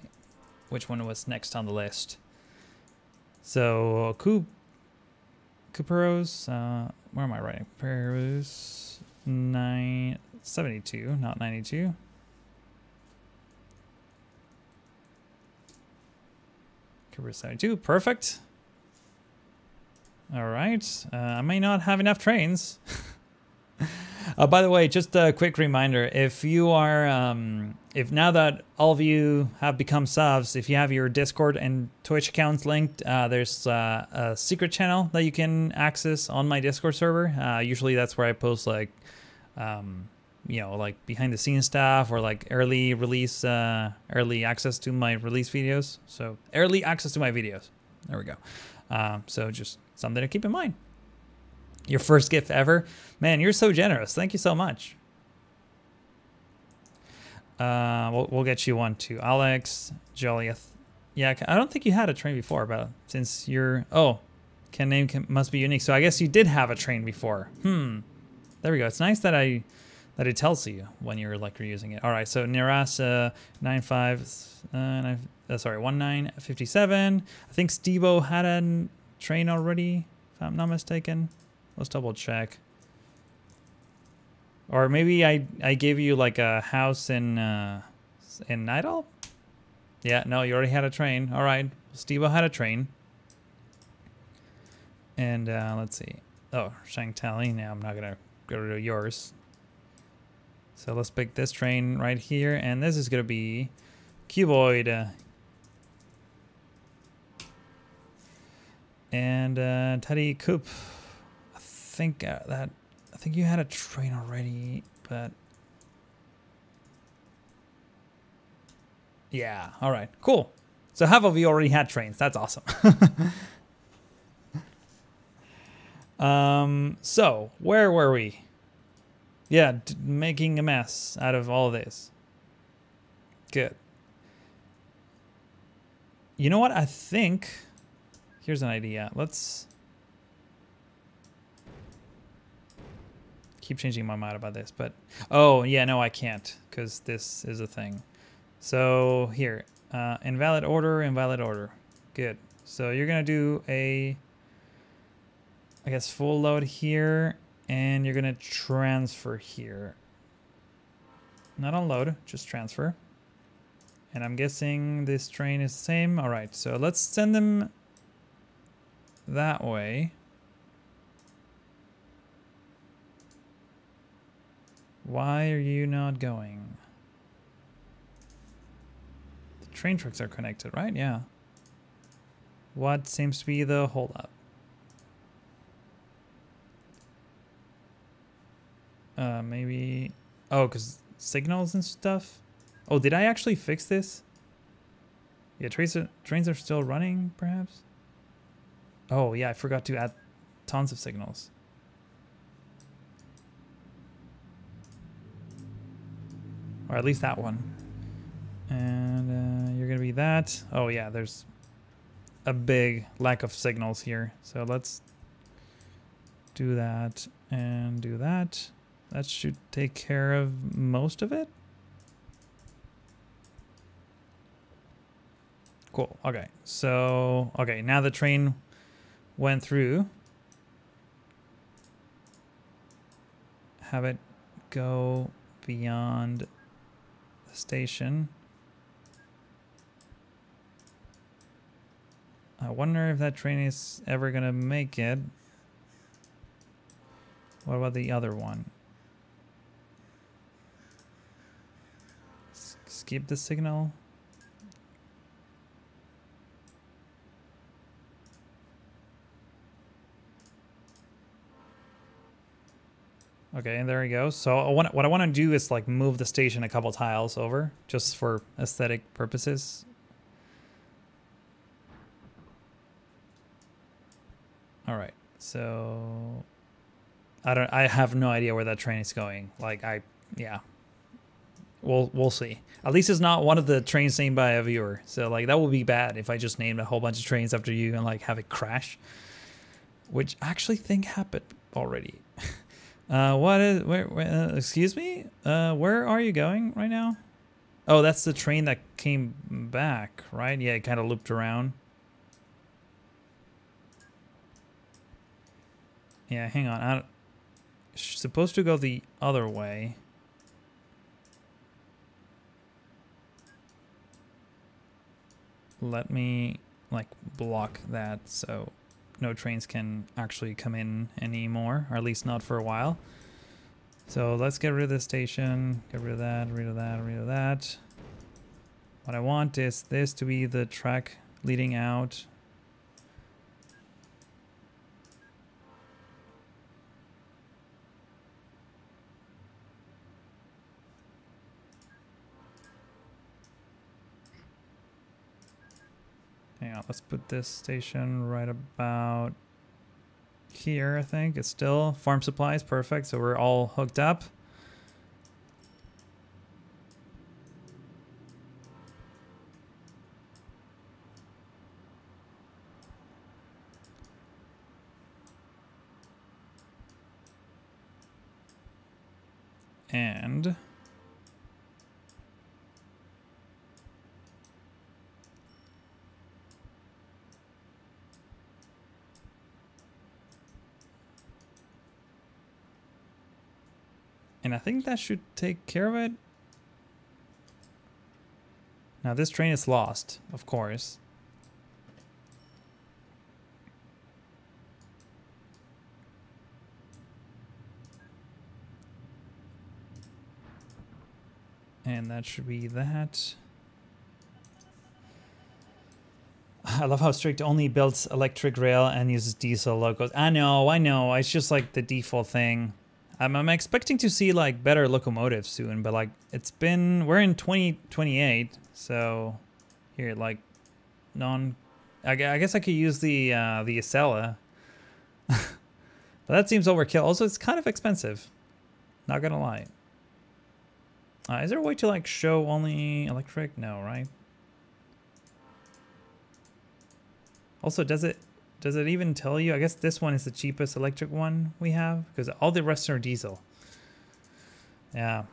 Speaker 1: Which one was next on the list? So Kuperos, where am I writing? Kuperos 972, not 92. Kuperos 72, perfect. All right, I may not have enough trains. By the way, just a quick reminder, if you are, if now that all of you have become subs, if you have your Discord and Twitch accounts linked, there's a secret channel that you can access on my Discord server. Usually that's where I post like, you know, like behind the scenes stuff or like early release, early access to my release videos. So early access to my videos. There we go. So just something to keep in mind. Your first gift ever. Man, you're so generous. Thank you so much. We'll get you one too. Alex, Jolieth. Yeah, I don't think you had a train before, but since you're... Oh, must be unique. So I guess you did have a train before. There we go. It's nice that it tells you when you're like reusing it. All right, so Niras 1957. I think Stevo had a train already, if I'm not mistaken. Let's double check. Or maybe I gave you like a house in Nidal? Yeah, no, you already had a train. All right, Stevo had a train. And let's see. Oh, Shang Tally. Now I'm not gonna go to yours. So let's pick this train right here, and this is gonna be Cuboid. And Teddy Coop. I think you had a train already, but yeah, all right, cool. So half of you already had trains. That's awesome. So where were we? Yeah, making a mess out of all of this. Good. You know what? I think here's an idea. Let's keep changing my mind about this, but oh yeah, no, I can't because this is a thing. So here, invalid order. Good. So you're gonna do a I guess full load here, and you're gonna transfer here. Not unload, just transfer. And I'm guessing this train is the same. All right, so let's send them that way. Why are you not going? The train tracks are connected, right? Yeah. What seems to be the holdup? Maybe... Oh, because signals and stuff? Oh, did I actually fix this? Yeah, trains are still running, perhaps? Oh, yeah, I forgot to add tons of signals. Or at least that one. And you're going to be that. Oh, yeah, there's a big lack of signals here. So let's do that and do that. That should take care of most of it. Cool. Okay. So, okay, now the train went through. Have it go beyond the station. I wonder if that train is ever gonna make it. What about the other one? Skip the signal. Okay, and there we go. So what I want to do is like move the station a couple tiles over, just for aesthetic purposes. All right, so I have no idea where that train is going. Like yeah, we'll see. At least it's not one of the trains named by a viewer. So like that would be bad if I just named a whole bunch of trains after you and like have it crash, which I actually think happened already. What is where excuse me? Where are you going right now? Oh, that's the train that came back, right? Yeah, it kind of looped around. Yeah, hang on. I'm supposed to go the other way. Let me like block that so no trains can actually come in anymore, or at least not for a while. So let's get rid of this station, get rid of that, rid of that, rid of that. What I want is this to be the track leading out. Hang on, let's put this station right about here, I think. It's still farm supplies, perfect. So we're all hooked up. And I think that should take care of it. Now this train is lost, of course. And that should be that. I love how Strict only builds electric rail and uses diesel locos. I know. It's just like the default thing. I'm expecting to see like better locomotives soon, but like we're in 2028, so here like I guess I could use the Acela. But that seems overkill. Also, it's kind of expensive. Not gonna lie. Is there a way to like show only electric? No, right? Also, does it even tell you? I guess this one is the cheapest electric one we have because all the rest are diesel. Yeah.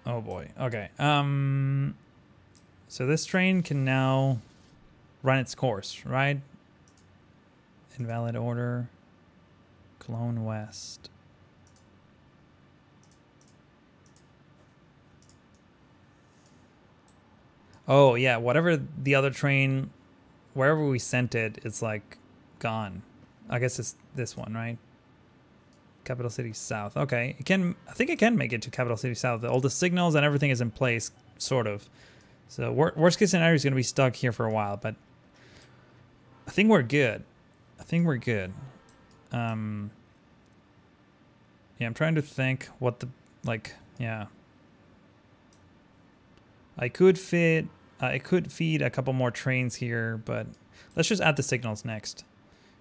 Speaker 1: Oh boy. Okay. So this train can now run its course, right? Invalid order. Cologne West. Oh, yeah, whatever the other train, wherever we sent it, it's like gone. I guess it's this one, right? Capital City South. Okay, it can. I think it can make it to Capital City South. All the signals and everything is in place, sort of. So worst case scenario is going to be stuck here for a while, but I think we're good. I think we're good. Yeah, I'm trying to think what the, like, yeah. I could feed a couple more trains here, but let's just add the signals next.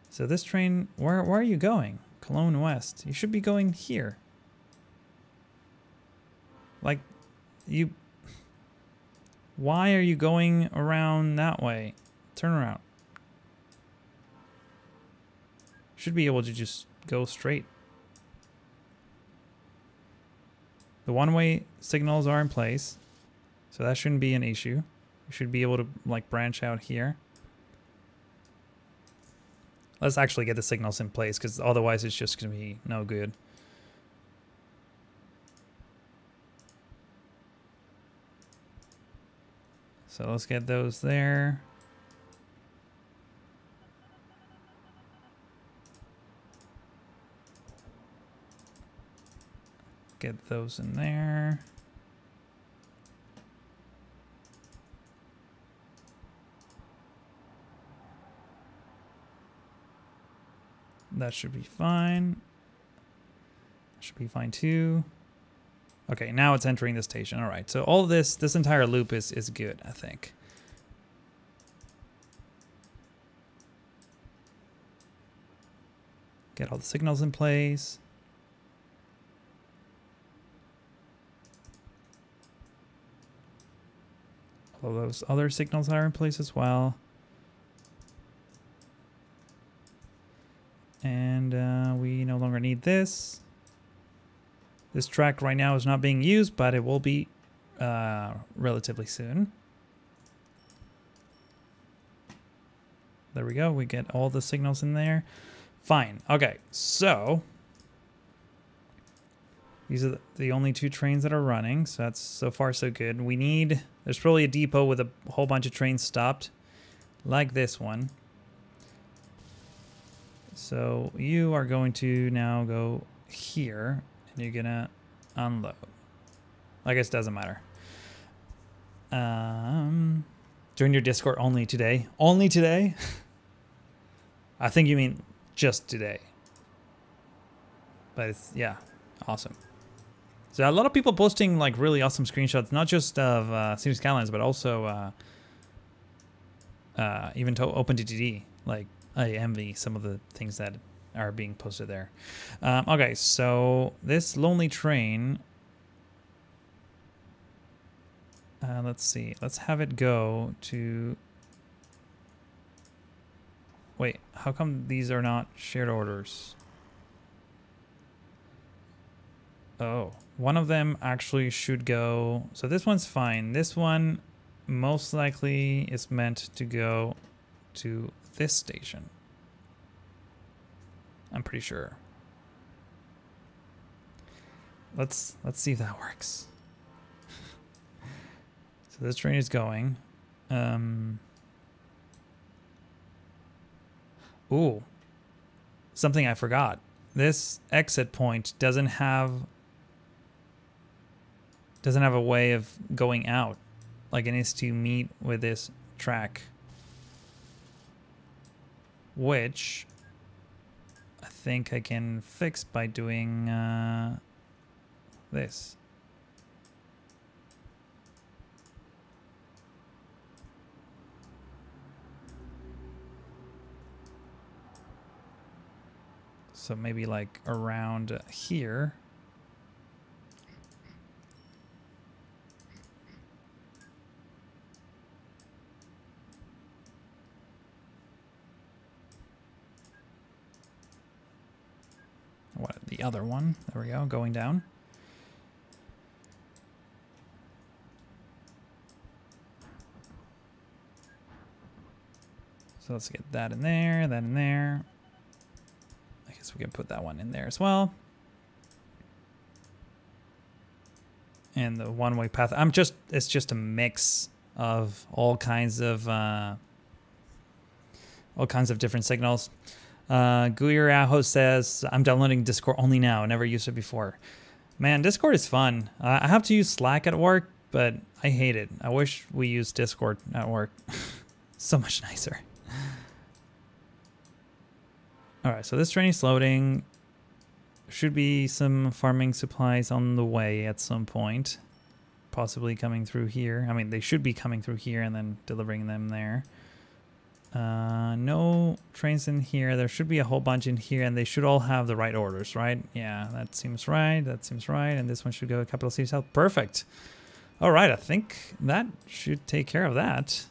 Speaker 1: So this train, where are you going? Cologne West. You should be going here. Like, you... Why are you going around that way? Turn around. Should be able to just go straight. The one-way signals are in place, so that shouldn't be an issue. You should be able to, like, branch out here. Let's actually get the signals in place, because otherwise it's just going to be no good. So let's get those there. Get those in there. That should be fine. Should be fine too. Okay, now it's entering the station. All right, so all of this entire loop is good, I think. Get all the signals in place. All those other signals are in place as well. And we no longer need this. This track right now is not being used, but it will be relatively soon. There we go. We get all the signals in there. Fine. Okay, so these are the only two trains that are running, so that's so far so good. We need, there's probably a depot with a whole bunch of trains stopped, like this one. So you are going to now go here, and you're gonna unload. I guess it doesn't matter. Join your Discord only today. Only today? I think you mean just today. But it's, yeah, awesome. So a lot of people posting like really awesome screenshots, not just of City Skylines, but also even to OpenTTD. Like, I envy some of the things that are being posted there. Okay, so this lonely train, let's see, let's have it go to, wait, how come these are not shared orders? Oh, one of them actually should go, so this one's fine. This one most likely is meant to go to this station. I'm pretty sure. Let's see if that works. So this train is going. Ooh, something I forgot. This exit point doesn't have a way of going out. Like, it needs to meet with this track, which I think I can fix by doing this. So maybe like around here. What, the other one? There we go, going down. So let's get that in there, that in there. I guess we can put that one in there as well. And the one-way path. It's just a mix of all kinds of different signals. Guirajo says, I'm downloading Discord only now. Never used it before. Man, Discord is fun. I have to use Slack at work, but I hate it. I wish we used Discord at work. So much nicer. All right, so this train is loading. Should be some farming supplies on the way at some point. Possibly coming through here. I mean, they should be coming through here and then delivering them there. No trains in here. There should be a whole bunch in here, and they should all have the right orders, right? Yeah, that seems right. That seems right. And this one should go a couple of cities south. Perfect. All right, I think that should take care of that.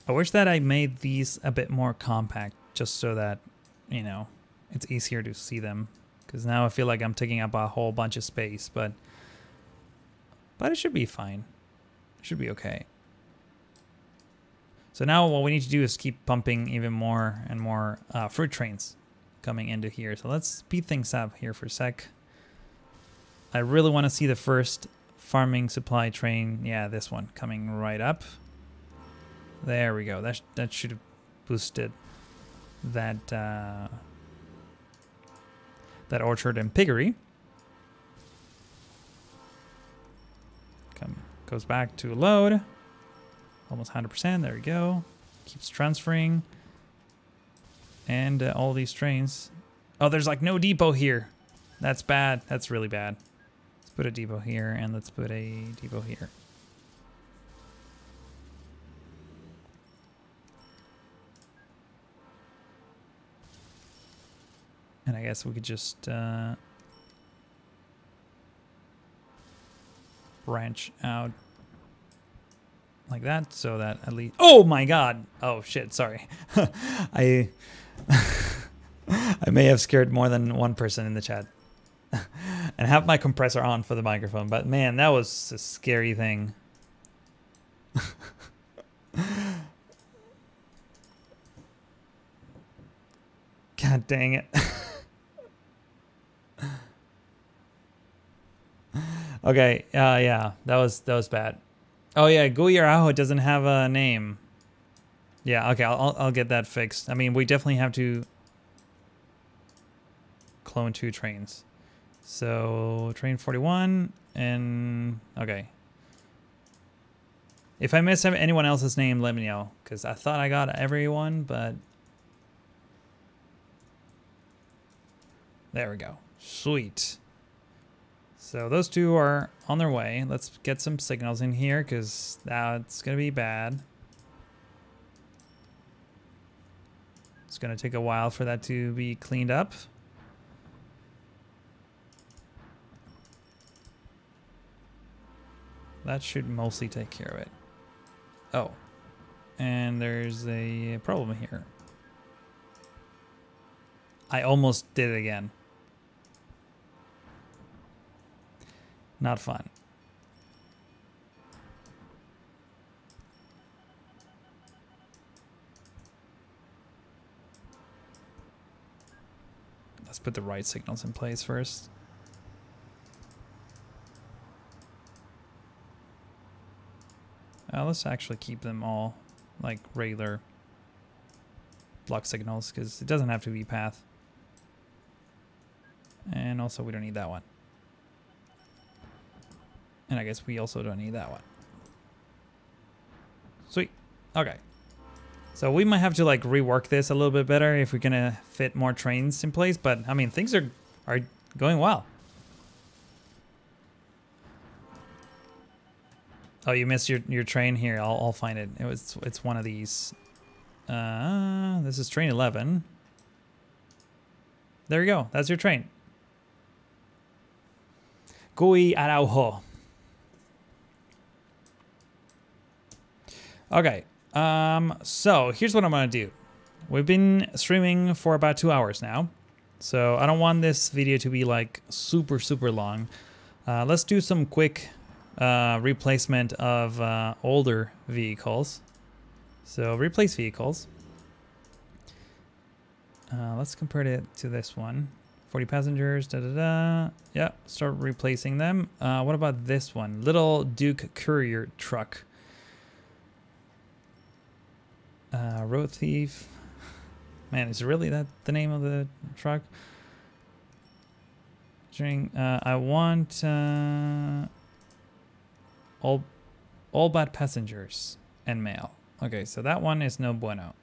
Speaker 1: I wish that I made these a bit more compact, just so that, you know, it's easier to see them. Because now I feel like I'm taking up a whole bunch of space, but it should be fine. It should be okay. So now what we need to do is keep pumping even more and more fruit trains coming into here. So let's speed things up here for a sec. I really want to see the first farming supply train. Yeah, this one coming right up. There we go. That should have boosted that that orchard and piggery. Goes back to load. Almost 100%. There we go. Keeps transferring. And all these trains. Oh, there's like no depot here. That's bad. That's really bad. Let's put a depot here, and let's put a depot here. And I guess we could just branch out like that, so that at least... Oh my god! Oh shit, sorry. I may have scared more than one person in the chat. And have my compressor on for the microphone, but man, that was a scary thing. God dang it. Okay, yeah, that was bad. Oh yeah, Guirajo doesn't have a name. Yeah, okay, I'll get that fixed. I mean, we definitely have to clone 2 trains. So train 41 and okay. If I miss anyone else's name, let me know, because I thought I got everyone, but there we go. Sweet. So those 2 are on their way. Let's get some signals in here, because that's going to be bad. It's going to take a while for that to be cleaned up. That should mostly take care of it. Oh, and there's a problem here. I almost did it again. Not fun. Let's put the right signals in place first. Let's actually keep them all like regular block signals, because it doesn't have to be path. And also we don't need that one. And I guess we also don't need that one. Sweet. Okay. So we might have to like rework this a little bit better if we're gonna fit more trains in place, but I mean things are going well. Oh, you missed your train here. I'll find it. It's one of these. This is train 11. There you go. That's your train. Guirajo. Okay. So here's what I'm gonna do. We've been streaming for about 2 hours now, so I don't want this video to be like super long. Let's do some quick replacement of older vehicles. So replace vehicles. Let's compare it to this one. 40 passengers, da-da-da. Yeah, start replacing them. What about this one? Little Duke courier truck. Road thief. Man, is really that the name of the truck? I want all bad passengers and mail. Okay, so that one is no bueno.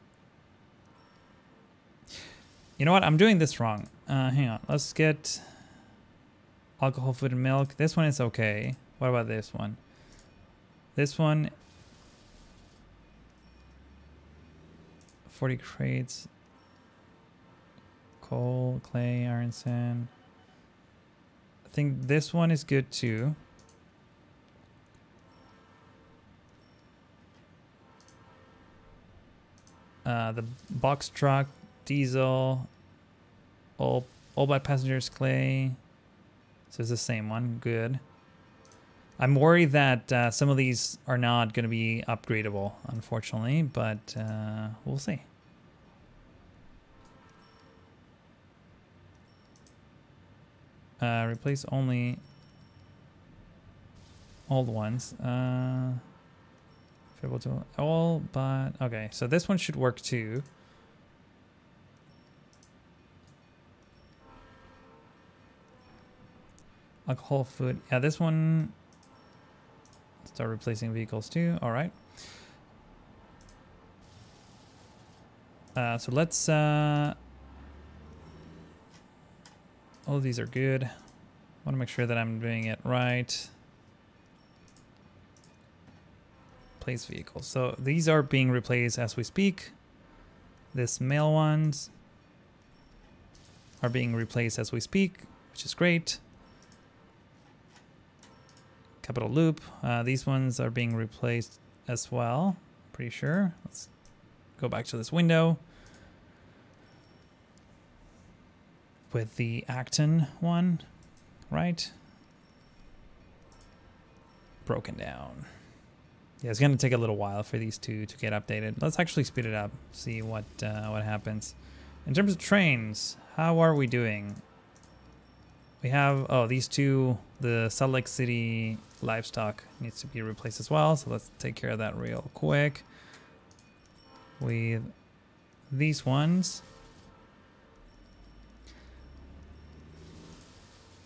Speaker 1: You know what? I'm doing this wrong. Hang on. Let's get alcohol, food, and milk. This one is okay. What about this one? This one, 40 crates. Coal, clay, iron, sand. I think this one is good too. The box truck, diesel, all bad passengers, clay. So it's the same one. Good. I'm worried that some of these are not going to be upgradable, unfortunately, but we'll see. Replace only old ones. Able to all, but okay. So this one should work too. Alcohol, food. Yeah, this one. Start replacing vehicles too. All right. So let's. All of these are good. I want to make sure that I'm doing it right. Replace vehicles. So these are being replaced as we speak. This mail ones are being replaced as we speak, which is great. Capital loop. These ones are being replaced as well. Pretty sure. Let's go back to this window with the Acton one, right? Broken down. Yeah, it's gonna take a little while for these two to get updated. Let's actually speed it up, see what happens. In terms of trains, how are we doing? We have, oh, these two, the Salt Lake City livestock needs to be replaced as well. So let's take care of that real quick. With these ones.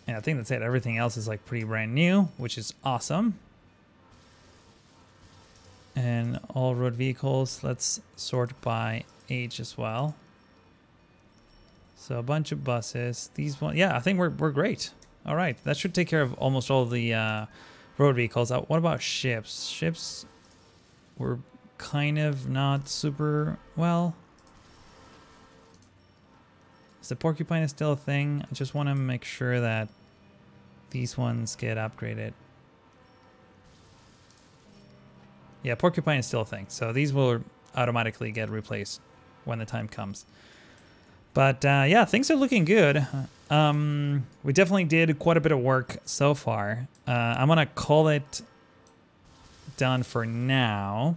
Speaker 1: And I think that's it. Everything else is like pretty brand new, which is awesome. And all road vehicles, let's sort by age as well. So a bunch of buses. These ones, yeah, I think we're great. All right, that should take care of almost all the road vehicles. What about ships? Ships were kind of not super well. So Porcupine is still a thing. I just want to make sure that these ones get upgraded. Yeah, Porcupine is still a thing. So these will automatically get replaced when the time comes. But yeah, things are looking good. We definitely did quite a bit of work so far. I'm going to call it done for now.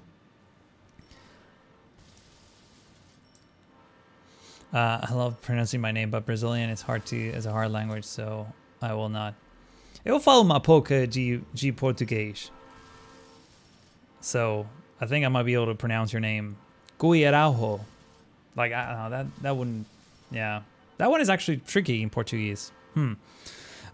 Speaker 1: I love pronouncing my name, but Brazilian is a hard language, so I will not. Eu falo uma pouca de português. So I think I might be able to pronounce your name. Guiaraujo. Like, I don't know, that wouldn't, yeah. That one is actually tricky in Portuguese. In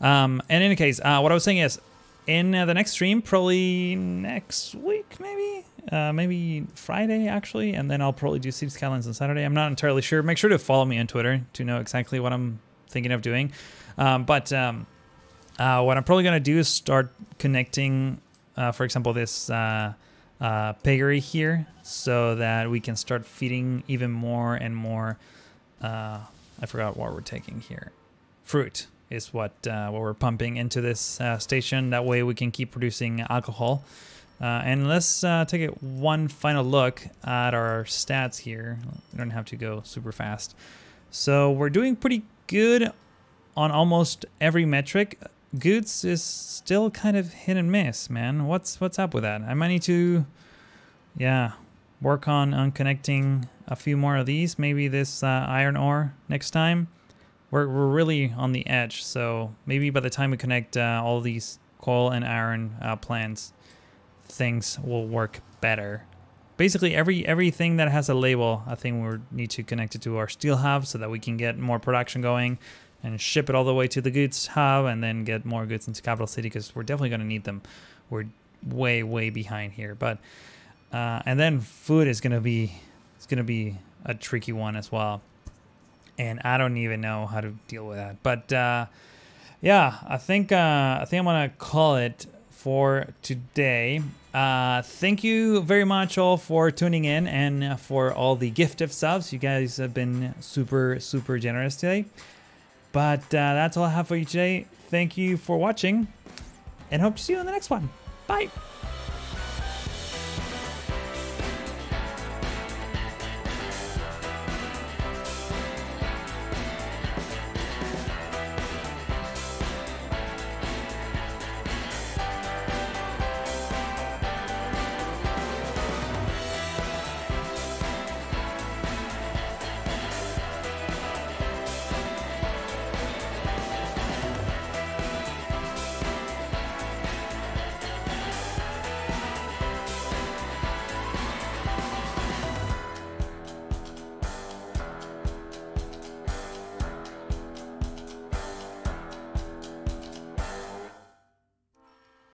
Speaker 1: any case, what I was saying is, in the next stream, probably next week, maybe? Maybe Friday, actually, and then I'll probably do City Skylines on Saturday. I'm not entirely sure. Make sure to follow me on Twitter to know exactly what I'm thinking of doing. What I'm probably going to do is start connecting, for example, this piggery here, so that we can start feeding even more and more. I forgot what we're taking here. Fruit is what we're pumping into this station. That way we can keep producing alcohol. And let's take it one final look at our stats here. We don't have to go super fast. So we're doing pretty good on almost every metric. goods is still kind of hit and miss, man. What's up with that? I might need to, yeah, work on connecting a few more of these. Maybe this iron ore next time. We're really on the edge, so maybe by the time we connect all these coal and iron plants, things will work better. Basically, everything that has a label, I think we need to connect it to our steel hub so that we can get more production going and ship it all the way to the goods hub and then get more goods into Capital City, because we're definitely going to need them. We're way behind here, but and then food is going to be a tricky one as well. And I don't even know how to deal with that. But yeah, I think I'm gonna call it for today. Thank you very much all for tuning in and for all the gifted subs. You guys have been super generous today. But that's all I have for you today. Thank you for watching, and hope to see you in the next one. Bye.